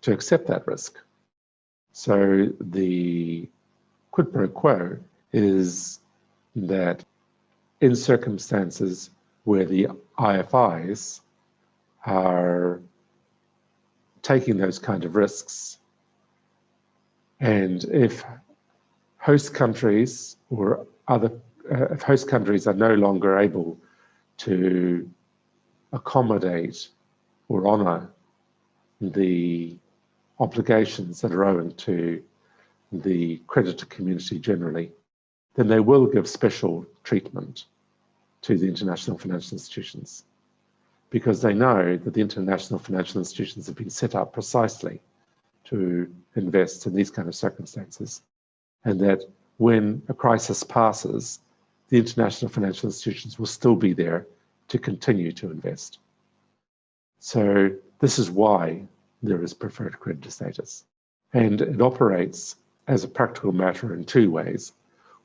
accept that risk. So the quid pro quo is that in circumstances where the IFIs are taking those kind of risks, and if host countries or if host countries are no longer able to accommodate or honor the obligations that are owing to the creditor community generally, then they will give special treatment to the international financial institutions, because they know that the international financial institutions have been set up precisely to invest in these kind of circumstances, and that when a crisis passes, the international financial institutions will still be there to continue to invest. So this is why there is preferred creditor status. And it operates as a practical matter in two ways.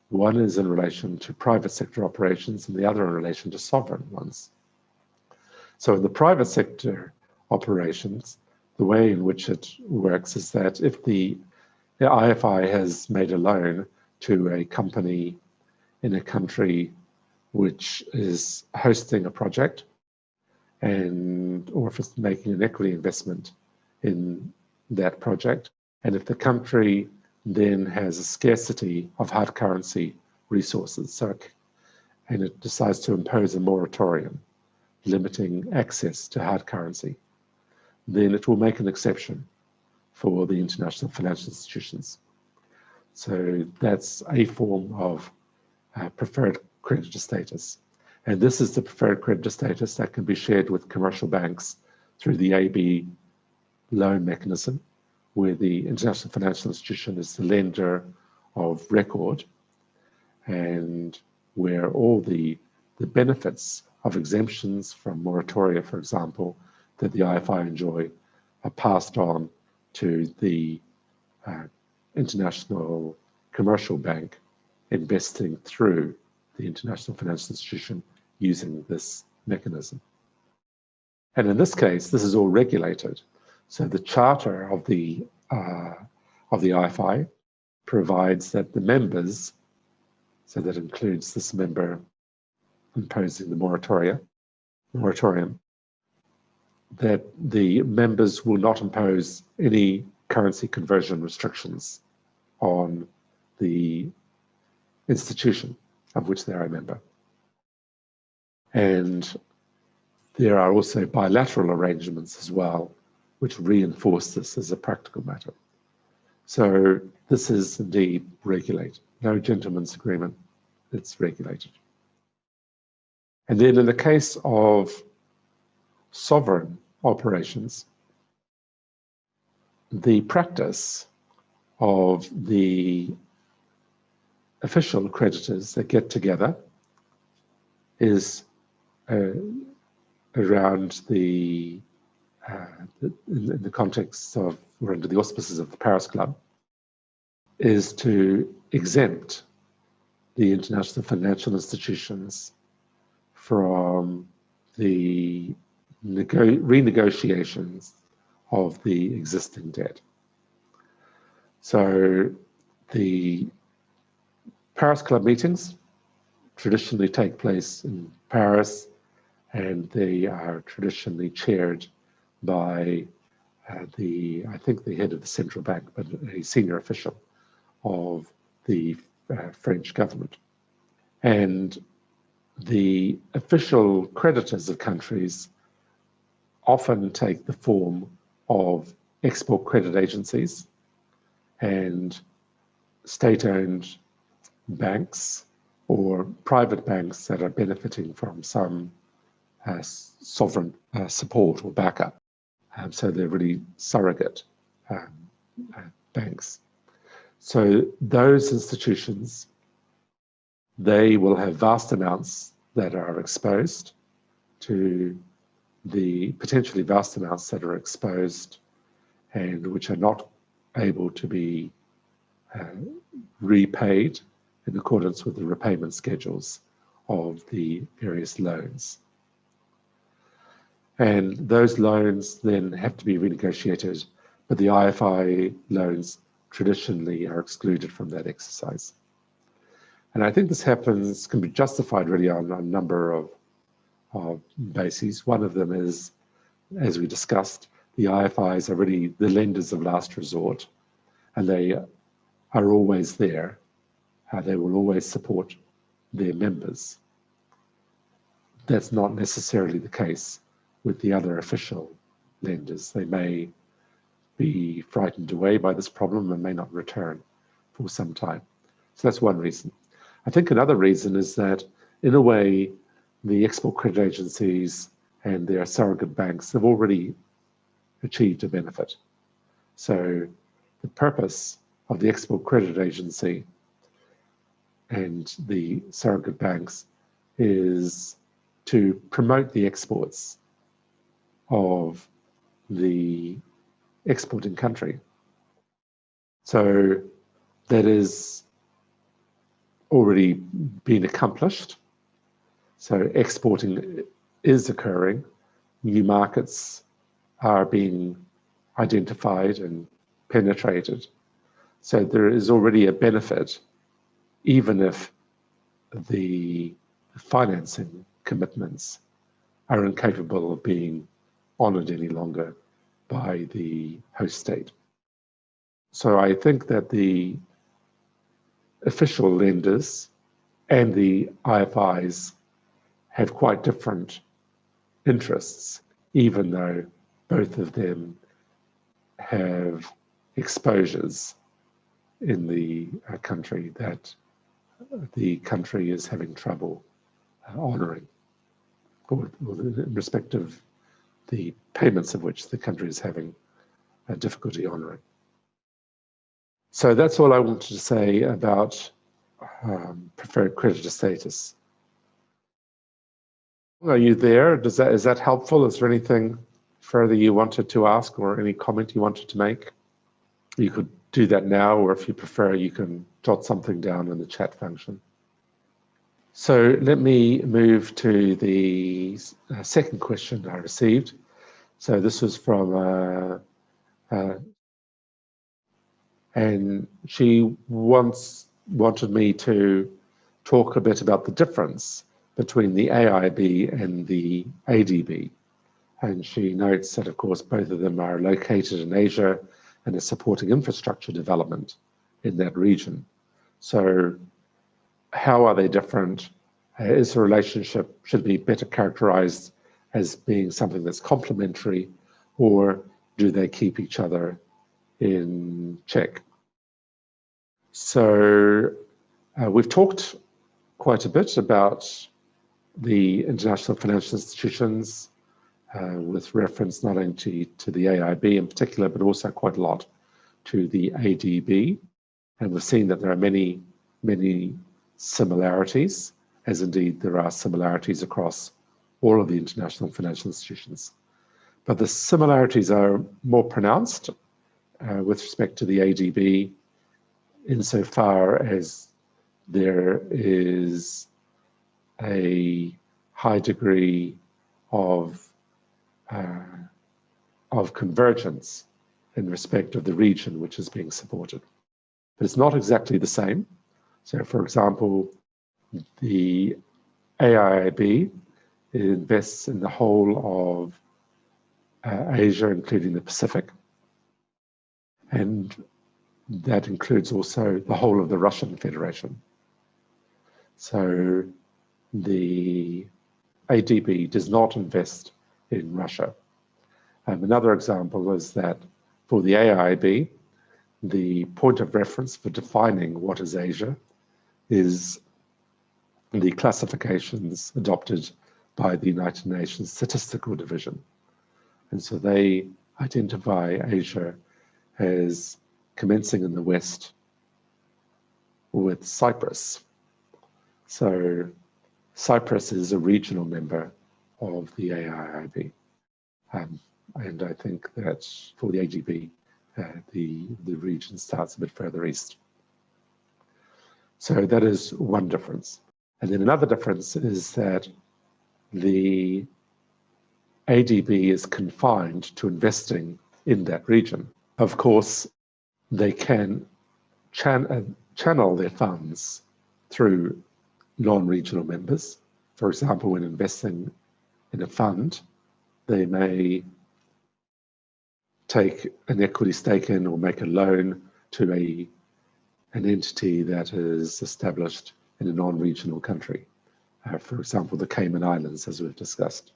One is in relation to private sector operations and the other in relation to sovereign ones. So in the private sector operations, the way in which it works is that if the IFI has made a loan to a company in a country which is hosting a project, or if it's making an equity investment in that project, and if the country then has a scarcity of hard currency resources, and it decides to impose a moratorium limiting access to hard currency, then it will make an exception for the international financial institutions. So that's a form of preferred creditor status. And this is the preferred creditor status that can be shared with commercial banks through the AB loan mechanism, where the international financial institution is the lender of record, and where all the benefits of exemptions from moratoria, for example, that the IFI enjoy are passed on to the international commercial bank investing through the international financial institution using this mechanism. And in this case, this is all regulated. So the charter of the IFI provides that the members, so that includes this member imposing the moratorium, that the members will not impose any currency conversion restrictions on the institution of which they are a member. And there are also bilateral arrangements as well, which reinforce this as a practical matter. So this is indeed regulated. No gentleman's agreement, it's regulated. And then in the case of sovereign operations, the practice of the official creditors that get together is around in the context of, or under the auspices of the Paris Club, is to exempt the international financial institutions from the renegotiations of the existing debt. So the Paris Club meetings traditionally take place in Paris, and they are traditionally chaired by I think the head of the central bank, but a senior official of the French government. And the official creditors of countries often take the form of export credit agencies and state-owned banks or private banks that are benefiting from some sovereign support or backup. So they're really surrogate banks. So those institutions, they will have vast amounts that are exposed to potentially vast amounts that are exposed and which are not able to be repaid in accordance with the repayment schedules of the various loans. And those loans then have to be renegotiated, but the IFI loans traditionally are excluded from that exercise. And I think this can be justified really on a number of bases. One of them is, as we discussed, the IFIs are really the lenders of last resort, and they are always there. They will always support their members. That's not necessarily the case with the other official lenders. They may be frightened away by this problem and may not return for some time. So that's one reason. I think another reason is that, in a way, the export credit agencies and their surrogate banks have already achieved a benefit. So the purpose of the export credit agency and the surrogate banks is to promote the exports of the exporting country. So that is already been accomplished. So exporting is occurring. New markets are being identified and penetrated. So there is already a benefit, even if the financing commitments are incapable of being honored any longer by the host state. So I think that the official lenders and the IFIs have quite different interests, even though both of them have exposures in the country that the country is having trouble honoring, or in respect of the payments of which the country is having difficulty honoring. So that's all I wanted to say about preferred creditor status. Are you there? Is that helpful? Is there anything further you wanted to ask or any comment you wanted to make? You could do that now, or if you prefer, you can jot something down in the chat function. So let me move to the second question I received. So this was from, and she wanted me to talk a bit about the difference between the AIB and the ADB. And she notes that, of course, both of them are located in Asia and are supporting infrastructure development in that region. So how are they different? Is the relationship, should be better characterized as being something that's complementary, or do they keep each other in check? So we've talked quite a bit about the international financial institutions with reference not only to the AIB in particular, but also quite a lot to the ADB. And we've seen that there are many, many similarities, as indeed there are similarities across all of the international financial institutions. But the similarities are more pronounced with respect to the ADB, insofar as there is a high degree of convergence in respect of the region which is being supported. But it's not exactly the same. So, for example, the AIIB invests in the whole of Asia, including the Pacific, and that includes also the whole of the Russian Federation. So the ADB does not invest in Russia. Another example is that for the AIIB, the point of reference for defining what is Asia is the classifications adopted by the United Nations Statistical Division. And so they identify Asia as commencing in the West with Cyprus. So Cyprus is a regional member of the AIIB. And I think that for the ADB, the region starts a bit further east. So that is one difference. And then another difference is that the ADB is confined to investing in that region. Of course, they can channel their funds through non-regional members. For example, when investing in a fund, they may take an equity stake in or make a loan to an entity that is established in a non-regional country. For example, the Cayman Islands, as we've discussed.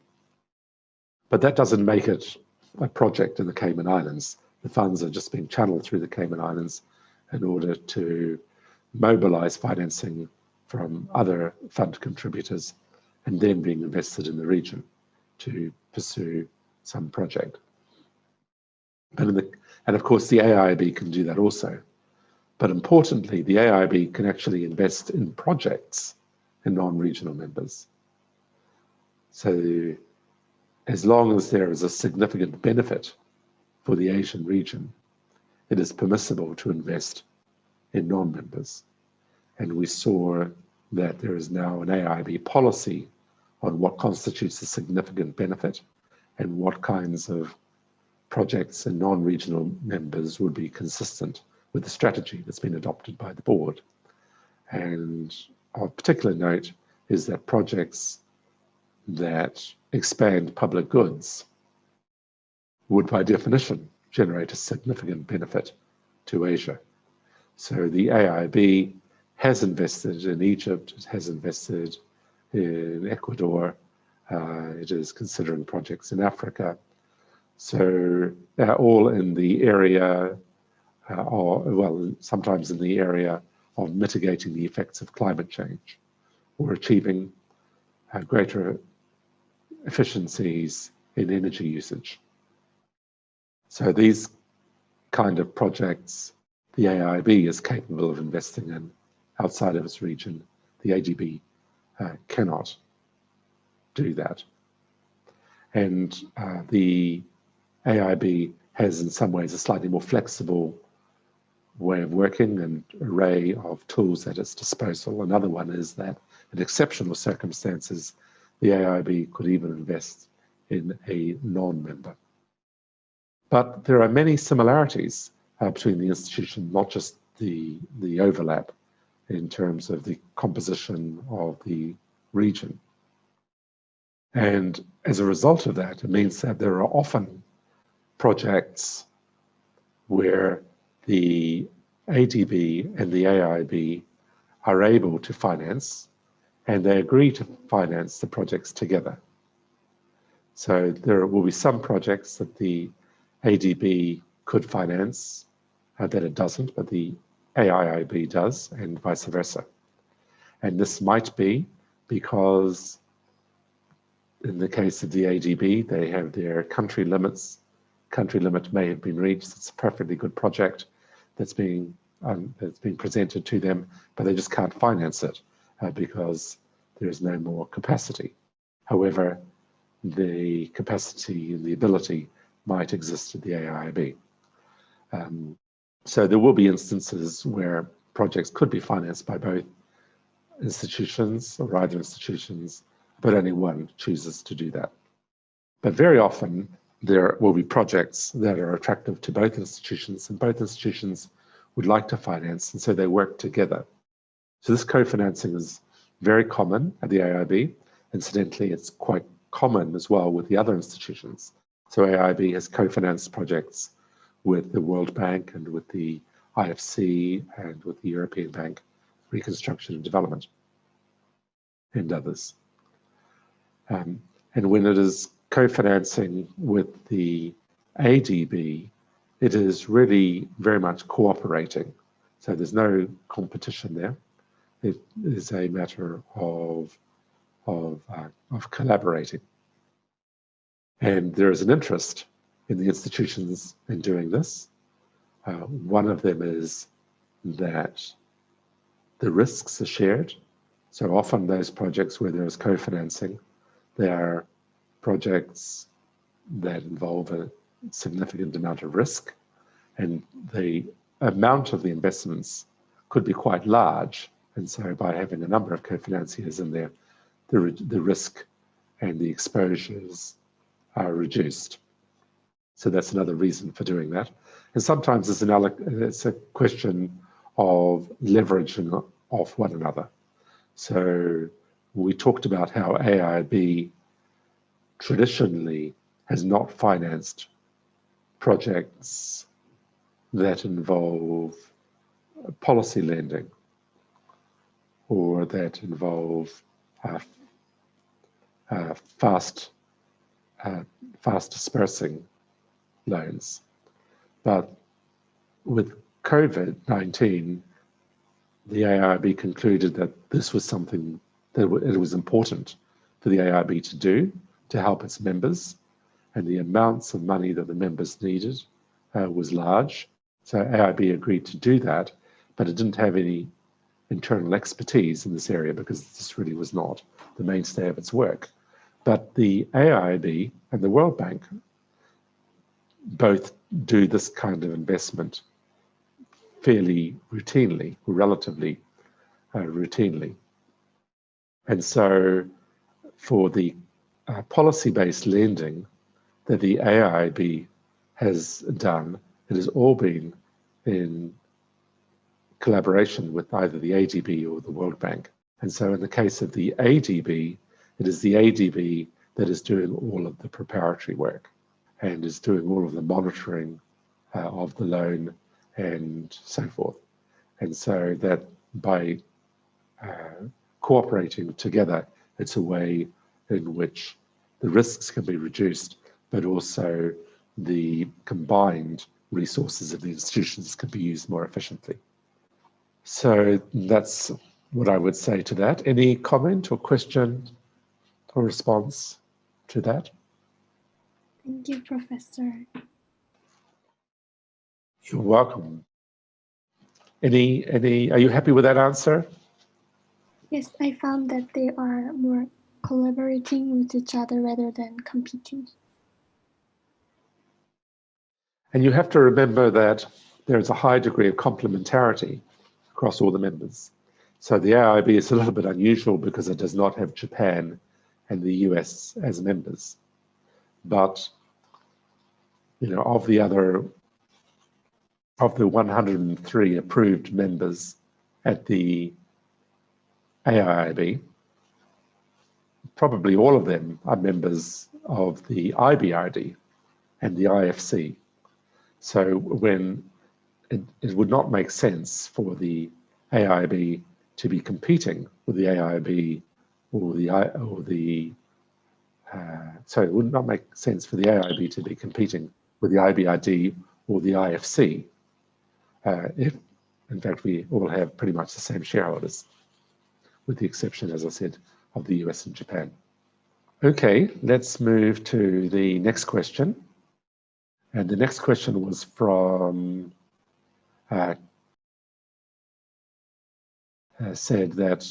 But that doesn't make it a project in the Cayman Islands. The funds are just being channeled through the Cayman Islands in order to mobilize financing from other fund contributors and then being invested in the region to pursue some project. And of course, the AIIB can do that also. But importantly, the AIIB can actually invest in projects in non-regional members. So as long as there is a significant benefit for the Asian region, it is permissible to invest in non-members. And we saw that there is now an AIIB policy on what constitutes a significant benefit and what kinds of projects and non-regional members would be consistent with the strategy that's been adopted by the board. And of particular note is that projects that expand public goods would by definition generate a significant benefit to Asia. So the AIIB has invested in Egypt, it has invested in Ecuador, it is considering projects in Africa. So they're all in the area, sometimes in the area of mitigating the effects of climate change or achieving greater efficiencies in energy usage. So these kind of projects, the AIIB is capable of investing in outside of its region. The ADB cannot do that. And the AIIB has in some ways a slightly more flexible way of working and array of tools at its disposal. Another one is that in exceptional circumstances, the AIIB could even invest in a non-member. But there are many similarities between the institution, not just the overlap in terms of the composition of the region. And as a result of that, it means that there are often projects where the ADB and the AIIB are able to finance, and they agree to finance the projects together. So there will be some projects that the ADB could finance that it doesn't, but the AIIB does, and vice versa. And this might be because in the case of the ADB, they have their country limits. Country limit may have been reached. It's a perfectly good project that's being presented to them, but they just can't finance it because there is no more capacity. However, the capacity and the ability might exist at the AIIB. So there will be instances where projects could be financed by both institutions or either institutions, but only one chooses to do that. But very often there will be projects that are attractive to both institutions, and both institutions would like to finance, and so they work together. So this co-financing is very common at the AIIB. Incidentally, it's quite common as well with the other institutions. So AIIB has co-financed projects with the World Bank and with the IFC and with the European Bank for Reconstruction and Development and others. And when it is co-financing with the ADB, it is really very much cooperating. So there's no competition there. It is a matter of collaborating. And there is an interest in the institutions in doing this. One of them is that the risks are shared. So often those projects where there is co-financing, they are projects that involve a significant amount of risk, and the amount of the investments could be quite large. And so by having a number of co-financiers in there, the risk and the exposures are reduced. So that's another reason for doing that. And sometimes it's a question of leveraging off one another. So we talked about how AIIB traditionally has not financed projects that involve policy lending or that involve fast dispersing loans. But with COVID-19, the AIIB concluded that this was something that it was important for the AIIB to do to help its members, and the amounts of money that the members needed was large. So AIIB agreed to do that, but it didn't have any internal expertise in this area because this really was not the mainstay of its work. But the AIIB and the World Bank both do this kind of investment fairly routinely, relatively routinely. And so for the policy-based lending that the AIIB has done, it has all been in collaboration with either the ADB or the World Bank. And so in the case of the ADB, it is the ADB that is doing all of the preparatory work and is doing all of the monitoring of the loan and so forth. And so that by cooperating together, it's a way in which the risks can be reduced, but also the combined resources of the institutions can be used more efficiently. So that's what I would say to that. Any comment or question or response to that? Thank you, Professor. You're welcome. Are you happy with that answer? Yes, I found that they are more collaborating with each other rather than competing. And you have to remember that there is a high degree of complementarity across all the members. So the AIIB is a little bit unusual because it does not have Japan and the US as members. But, you know, of the 103 approved members at the AIIB, probably all of them are members of the IBRD and the IFC. So when it would not make sense for the AIIB to be competing with the AIIB it would not make sense for the AIIB to be competing with the IBRD or the IFC if, in fact, we all have pretty much the same shareholders, with the exception, as I said, of the US and Japan. Okay, let's move to the next question. And the next question was from said that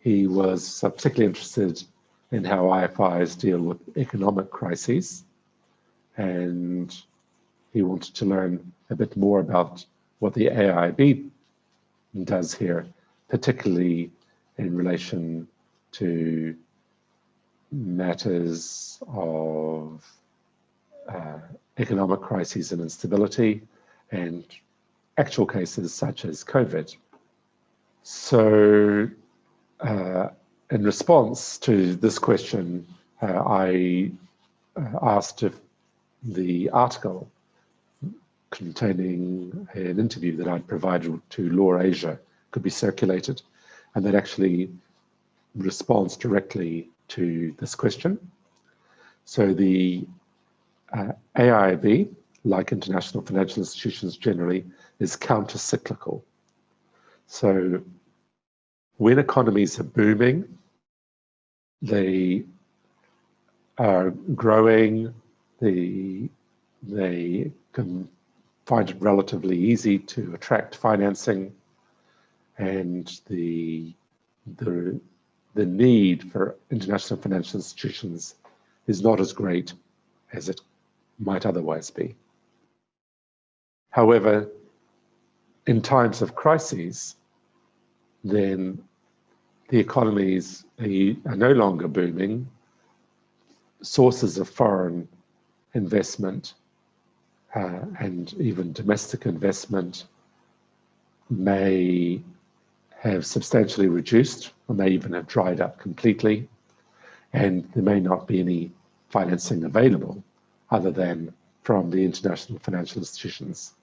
he was particularly interested in how IFIs deal with economic crises, and he wanted to learn a bit more about what the AIIB does here, particularly in relation to matters of economic crises and instability and actual cases such as COVID. So in response to this question, I asked if the article containing an interview that I'd provided to Law Asia could be circulated, and that actually responds directly to this question. So the AIIB, like international financial institutions generally, is counter-cyclical. So when economies are booming, they are growing, they can find it relatively easy to attract financing, and the need for international financial institutions is not as great as it might otherwise be. However, in times of crises, then the economies are no longer booming. Sources of foreign investment and even domestic investment may have substantially reduced, or may even have dried up completely, and there may not be any financing available other than from the international financial institutions.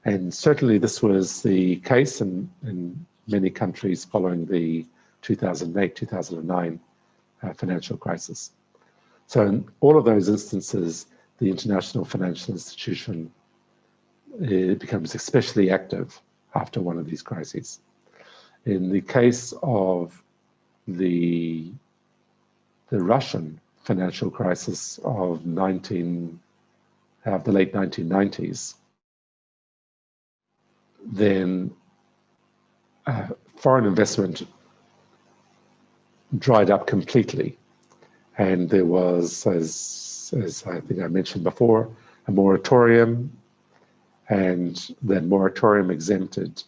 And certainly this was the case in many countries following the 2008-2009 financial crisis. So in all of those instances, the international financial institution becomes especially active after one of these crises. In the case of the Russian financial crisis of the late 1990s, then foreign investment dried up completely. And there was, as I think I mentioned before, a moratorium, and that moratorium exempted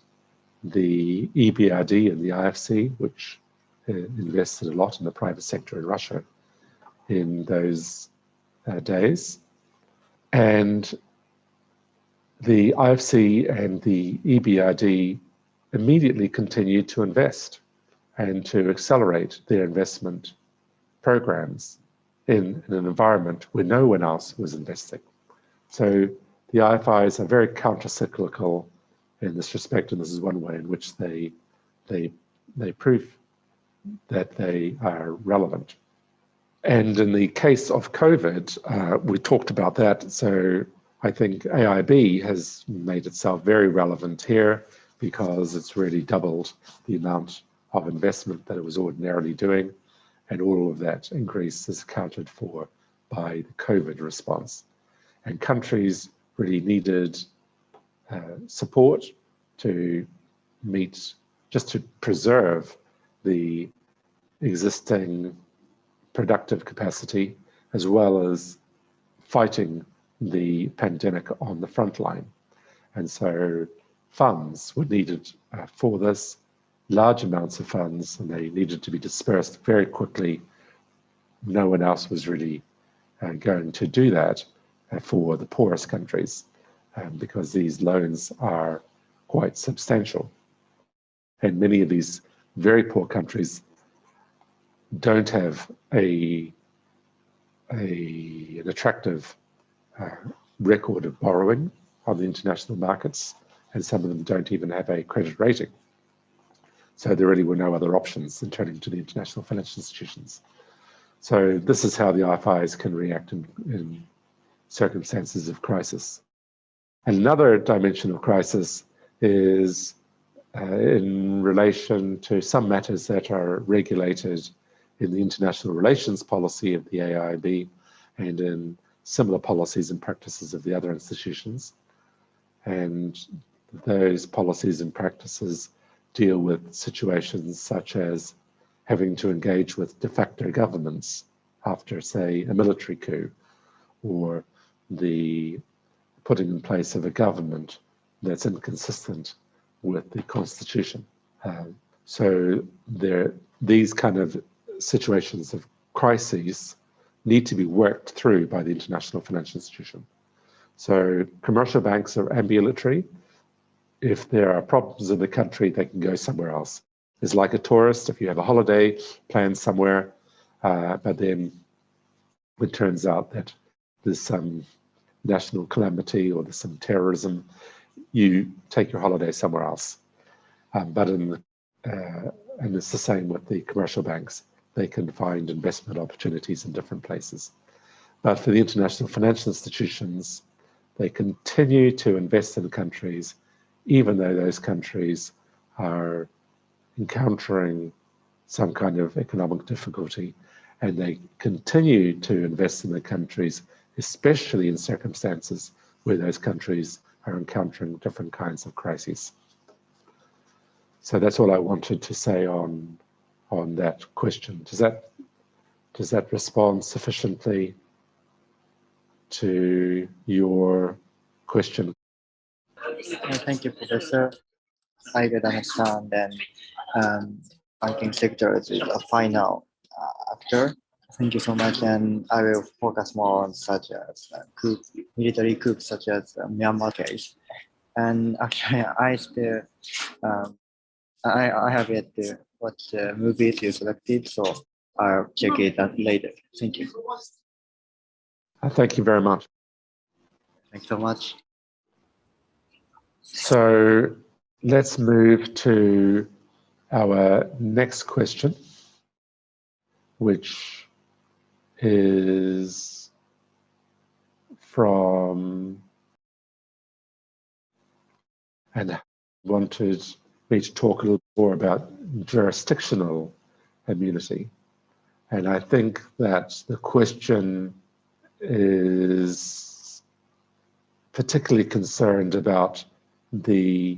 the EBRD and the IFC, which invested a lot in the private sector in Russia in those days. And the IFC and the EBRD immediately continued to invest and to accelerate their investment programs in an environment where no one else was investing. So the IFIs are very counter-cyclical in this respect, and this is one way in which they prove that they are relevant. And in the case of COVID, we talked about that. So I think AIB has made itself very relevant here because it's really doubled the amount of investment that it was ordinarily doing. And all of that increase is accounted for by the COVID response. And countries really needed support to meet, just to preserve the existing productive capacity, as well as fighting the pandemic on the front line. And so funds were needed for this, large amounts of funds, and they needed to be dispersed very quickly. No one else was really going to do that for the poorest countries because these loans are quite substantial. And many of these very poor countries don't have an attractive record of borrowing on the international markets, and some of them don't even have a credit rating. So there really were no other options than turning to the international financial institutions. So this is how the IFIs can react in circumstances of crisis. And another dimension of crisis is in relation to some matters that are regulated in the international relations policy of the AIIB and in similar policies and practices of the other institutions. And those policies and practices deal with situations such as having to engage with de facto governments after, say, a military coup, or the putting in place of a government that's inconsistent with the Constitution. So these kind of situations of crises need to be worked through by the international financial institution. So commercial banks are ambulatory. If there are problems in the country, they can go somewhere else. It's like a tourist, if you have a holiday planned somewhere, but then it turns out that there's some national calamity or there's some terrorism, you take your holiday somewhere else. And it's the same with the commercial banks. They can find investment opportunities in different places. But for the international financial institutions, they continue to invest in countries, even though those countries are encountering some kind of economic difficulty, and they continue to invest in the countries, especially in circumstances where those countries are encountering different kinds of crises. So that's all I wanted to say on that question. Does that respond sufficiently to your question? Thank you, Professor. I could understand that banking sector is a final actor. Thank you so much, and I will focus more on such as military coups such as Myanmar case. And actually, I have yet to watch the movies you selected, so I'll check it out later. Thank you. Thank you very much. Thanks so much. So let's move to our next question, which is from, and wanted me to talk a little more about jurisdictional immunity. And I think that the question is particularly concerned about the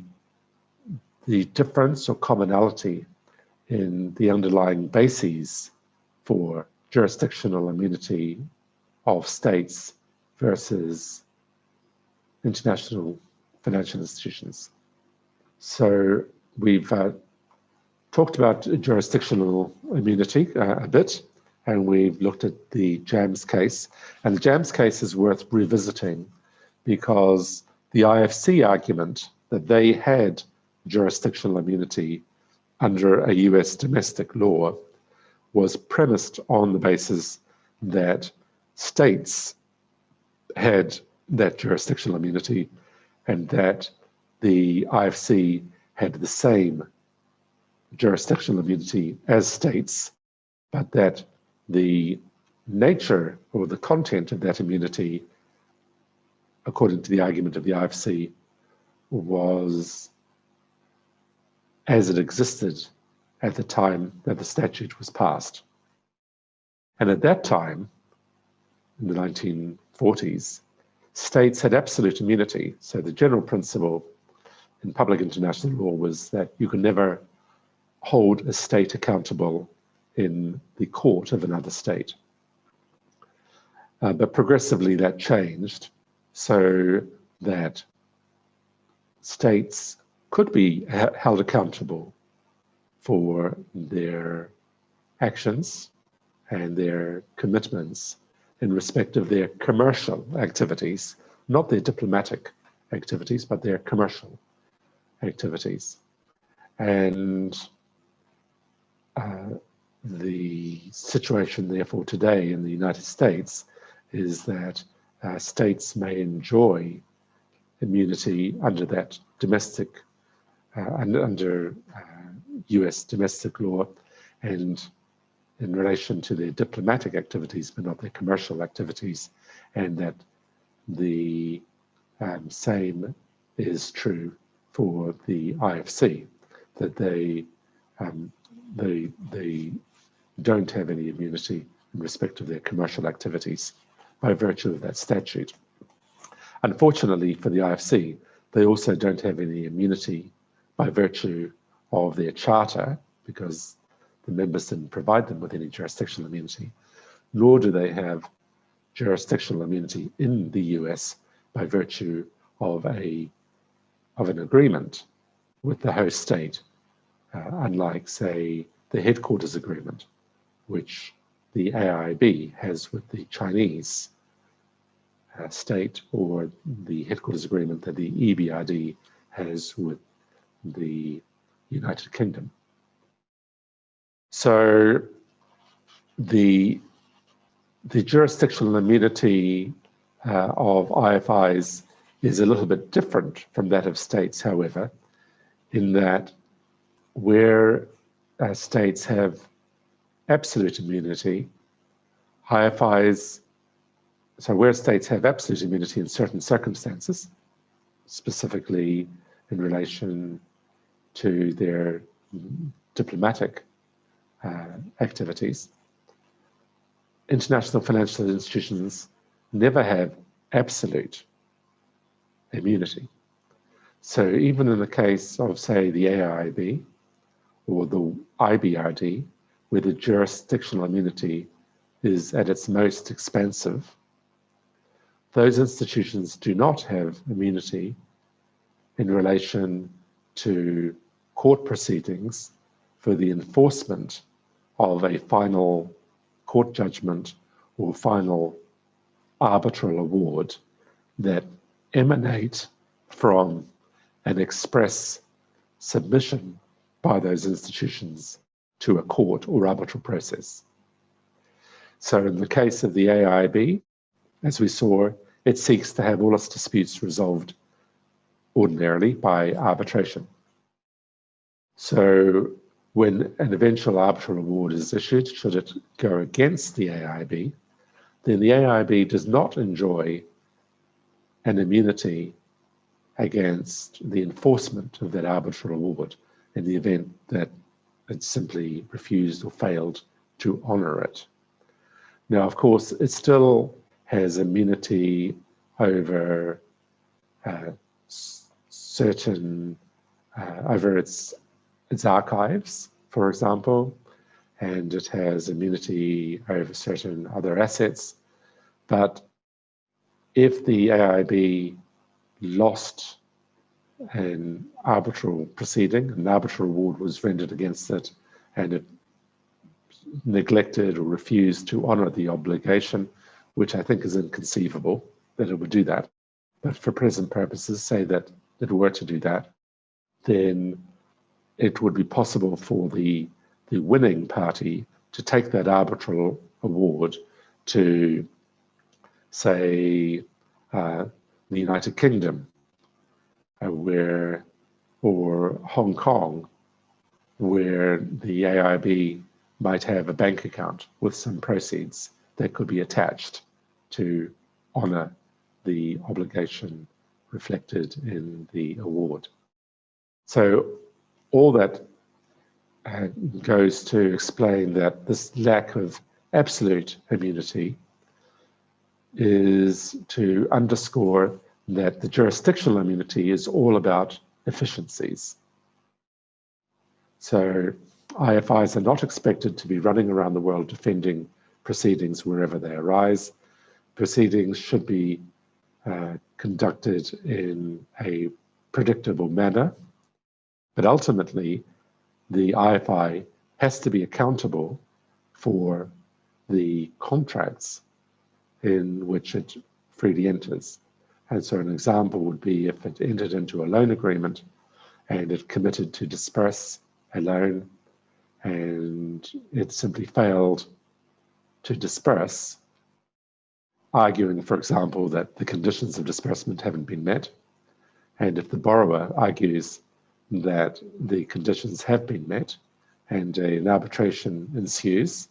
difference or commonality in the underlying bases for jurisdictional immunity of states versus international financial institutions. So we've talked about jurisdictional immunity a bit, and we've looked at the JAMS case. And the JAMS case is worth revisiting because the IFC argument that they had jurisdictional immunity under a US domestic law was premised on the basis that states had that jurisdictional immunity and that the IFC had the same jurisdictional immunity as states, but that the nature or the content of that immunity, according to the argument of the IFC, was as it existed at the time that the statute was passed. And at that time, in the 1940s, states had absolute immunity. So the general principle in public international law was that you can never hold a state accountable in the court of another state. But progressively that changed so that states could be held accountable for their actions and their commitments in respect of their commercial activities, not their diplomatic activities, but their commercial activities. And the situation, therefore, today in the United States is that states may enjoy immunity under that domestic, under US domestic law, and in relation to their diplomatic activities, but not their commercial activities, and that the same is true for the IFC, that they don't have any immunity in respect of their commercial activities by virtue of that statute. Unfortunately for the IFC, they also don't have any immunity by virtue of their charter, because the members didn't provide them with any jurisdictional immunity, nor do they have jurisdictional immunity in the US by virtue of an agreement with the host state, unlike, say, the headquarters agreement, which the AIIB has with the Chinese state, or the headquarters agreement that the EBRD has with the United Kingdom. So the jurisdictional immunity of IFIs is a little bit different from that of states, however, in that where states have absolute immunity, IFIs, so where states have absolute immunity in certain circumstances, specifically in relation to their diplomatic activities, international financial institutions never have absolute immunity. So even in the case of, say, the AIIB or the IBRD, where the jurisdictional immunity is at its most expansive, those institutions do not have immunity in relation to court proceedings for the enforcement of a final court judgment or final arbitral award that emanate from an express submission by those institutions to a court or arbitral process. So in the case of the AIIB, as we saw, it seeks to have all its disputes resolved ordinarily by arbitration. So when an eventual arbitral award is issued, should it go against the AIIB, then the AIIB does not enjoy an immunity against the enforcement of that arbitral award in the event that it simply refused or failed to honor it. Now, of course, it still has immunity over certain, over its archives, for example, and it has immunity over certain other assets. But if the AIIB lost an arbitral proceeding, an arbitral award was rendered against it, and it neglected or refused to honor the obligation, which I think is inconceivable that it would do that. But for present purposes, say that it were to do that, then it would be possible for the winning party to take that arbitral award to, say, the United Kingdom, or Hong Kong, where the AIB might have a bank account with some proceeds that could be attached to honor the obligation reflected in the award. So all that goes to explain that this lack of absolute immunity is to underscore that the jurisdictional immunity is all about efficiencies. So IFIs are not expected to be running around the world defending proceedings wherever they arise. Proceedings should be conducted in a predictable manner, but ultimately the IFI has to be accountable for the contracts in which it freely enters. And so an example would be if it entered into a loan agreement and it committed to disperse a loan and it simply failed to disperse, arguing, for example, that the conditions of disbursement haven't been met. And if the borrower argues that the conditions have been met and an arbitration ensues,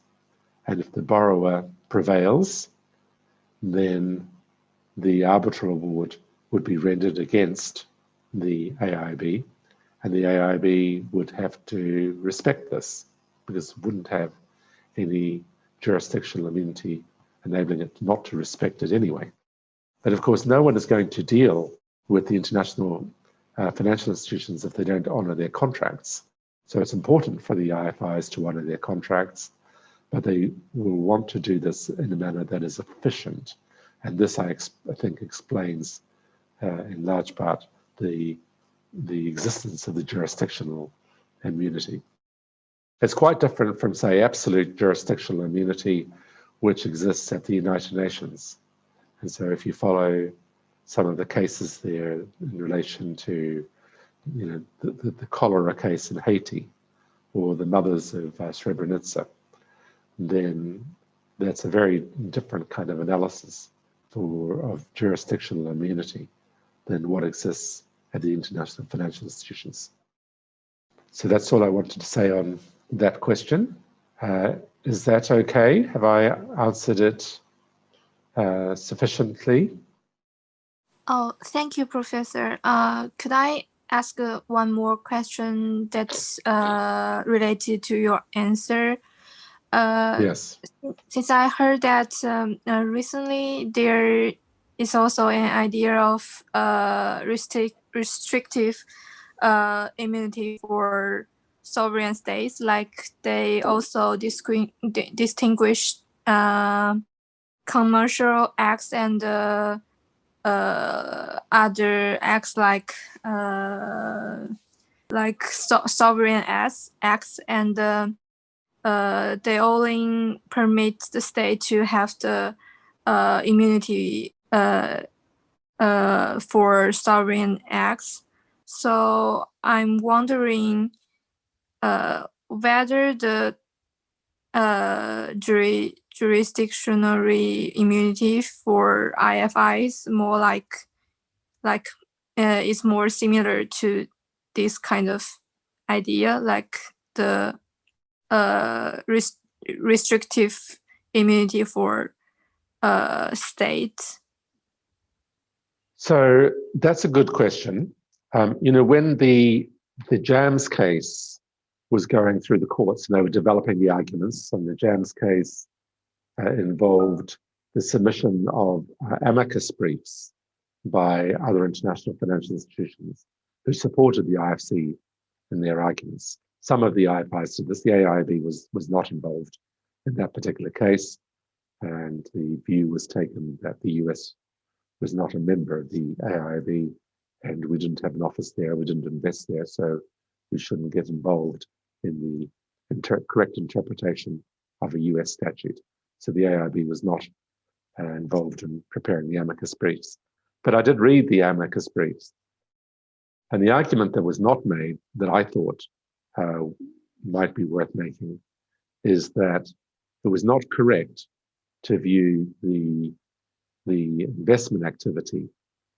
and if the borrower prevails, then the arbitral award would be rendered against the AIB, and the AIB would have to respect this because it wouldn't have any jurisdictional immunity enabling it not to respect it anyway. But of course, no one is going to deal with the international financial institutions if they don't honor their contracts. So it's important for the IFIs to honor their contracts, but they will want to do this in a manner that is efficient. And this, I think, explains in large part the existence of the jurisdictional immunity. It's quite different from, say, absolute jurisdictional immunity, which exists at the United Nations. And so if you follow some of the cases there in relation to, the cholera case in Haiti or the mothers of Srebrenica, then that's a very different kind of analysis of jurisdictional immunity than what exists at the international financial institutions. So that's all I wanted to say on that question. Is that okay? Have I answered it sufficiently? Oh, thank you, Professor. Could I ask one more question that's related to your answer? Yes. Since I heard that recently there is also an idea of restrictive immunity for sovereign states, like they also distinguish commercial acts and other acts like sovereign acts, and they only permit the state to have the immunity for sovereign acts. So I'm wondering whether the jurisdictional immunity for IFIs more like is more similar to this kind of idea, like the restrictive immunity for states. So that's a good question. When the JAMS case was going through the courts and they were developing the arguments, and the JAMS case involved the submission of amicus briefs by other international financial institutions who supported the IFC in their arguments. Some of the IFIs did this. The AIB was not involved in that particular case, and the view was taken that the US was not a member of the AIIB, and we didn't have an office there, we didn't invest there, so we shouldn't get involved in the correct interpretation of a US statute. So the AIIB was not involved in preparing the amicus briefs. But I did read the amicus briefs. And the argument that was not made, that I thought might be worth making, is that it was not correct to view the investment activity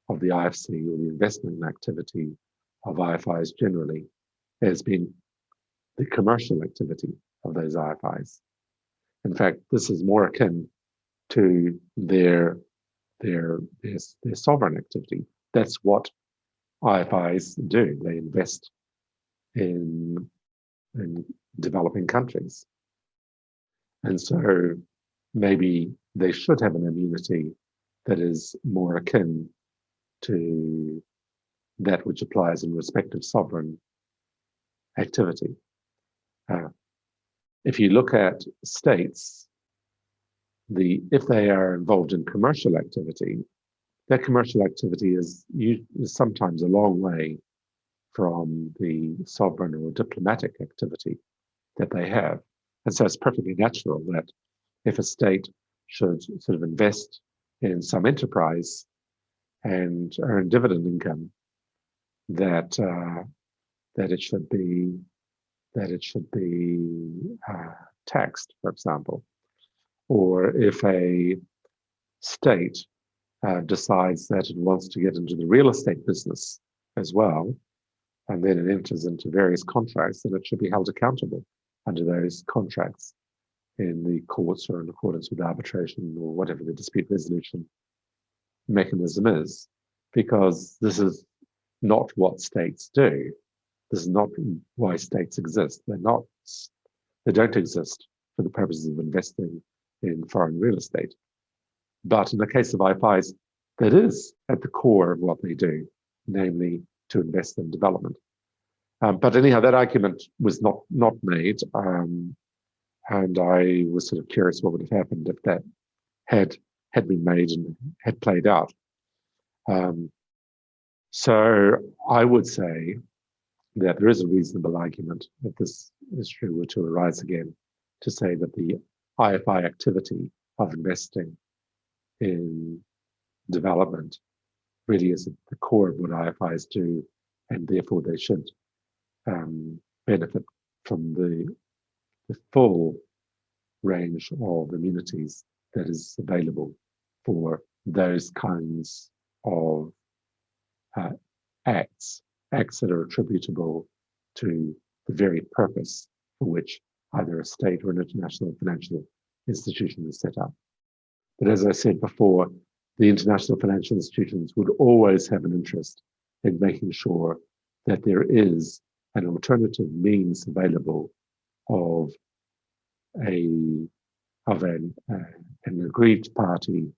of the IFC or the investment activity of IFIs generally as being the commercial activity of those IFIs. In fact, this is more akin to their sovereign activity. That's what IFIs do. They invest in developing countries. And so maybe they should have an immunity that is more akin to that which applies in respect of sovereign activity. If you look at states, if they are involved in commercial activity, that commercial activity is sometimes a long way from the sovereign or diplomatic activity that they have. And so it's perfectly natural that if a state should sort of invest in some enterprise and earn dividend income, that it should be taxed, for example. Or if a state decides that it wants to get into the real estate business as well, and then it enters into various contracts, then it should be held accountable under those contracts in the courts or in accordance with arbitration or whatever the dispute resolution mechanism is, because this is not what states do. This is not why states exist. They don't exist for the purposes of investing in foreign real estate. But in the case of IFIs, that is at the core of what they do, namely to invest in development. But anyhow, that argument was not made, and I was sort of curious what would have happened if that had been made and had played out. So I would say that there is a reasonable argument that this issue were to arise again, to say that the IFI activity of investing in development really is at the core of what IFIs do, and therefore they should benefit from the full range of immunities that is available for those kinds of acts that are attributable to the very purpose for which either a state or an international financial institution is set up. But as I said before, the international financial institutions would always have an interest in making sure that there is an alternative means available of an aggrieved party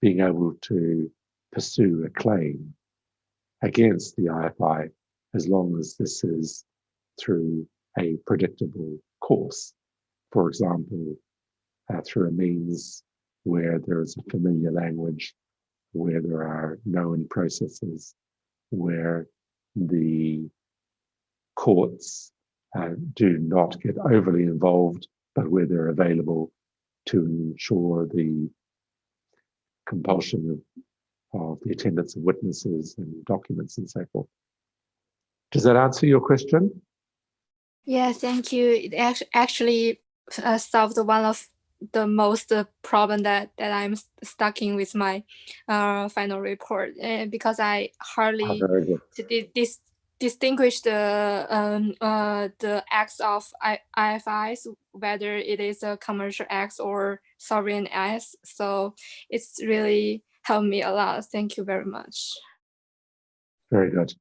being able to pursue a claim against the IFI, as long as this is through a predictable course. For example, through a means where there is a familiar language, where there are known processes, where the courts do not get overly involved, but where they're available to ensure the compulsion of the attendance of witnesses and documents and so forth. Does that answer your question? Yeah, thank you. It actually solved one of the most problem that I'm stuck in with my final report, because I hardly distinguish the acts of IFIs, whether it is a commercial acts or sovereign acts. So it's really helped me a lot. Thank you very much. Very good.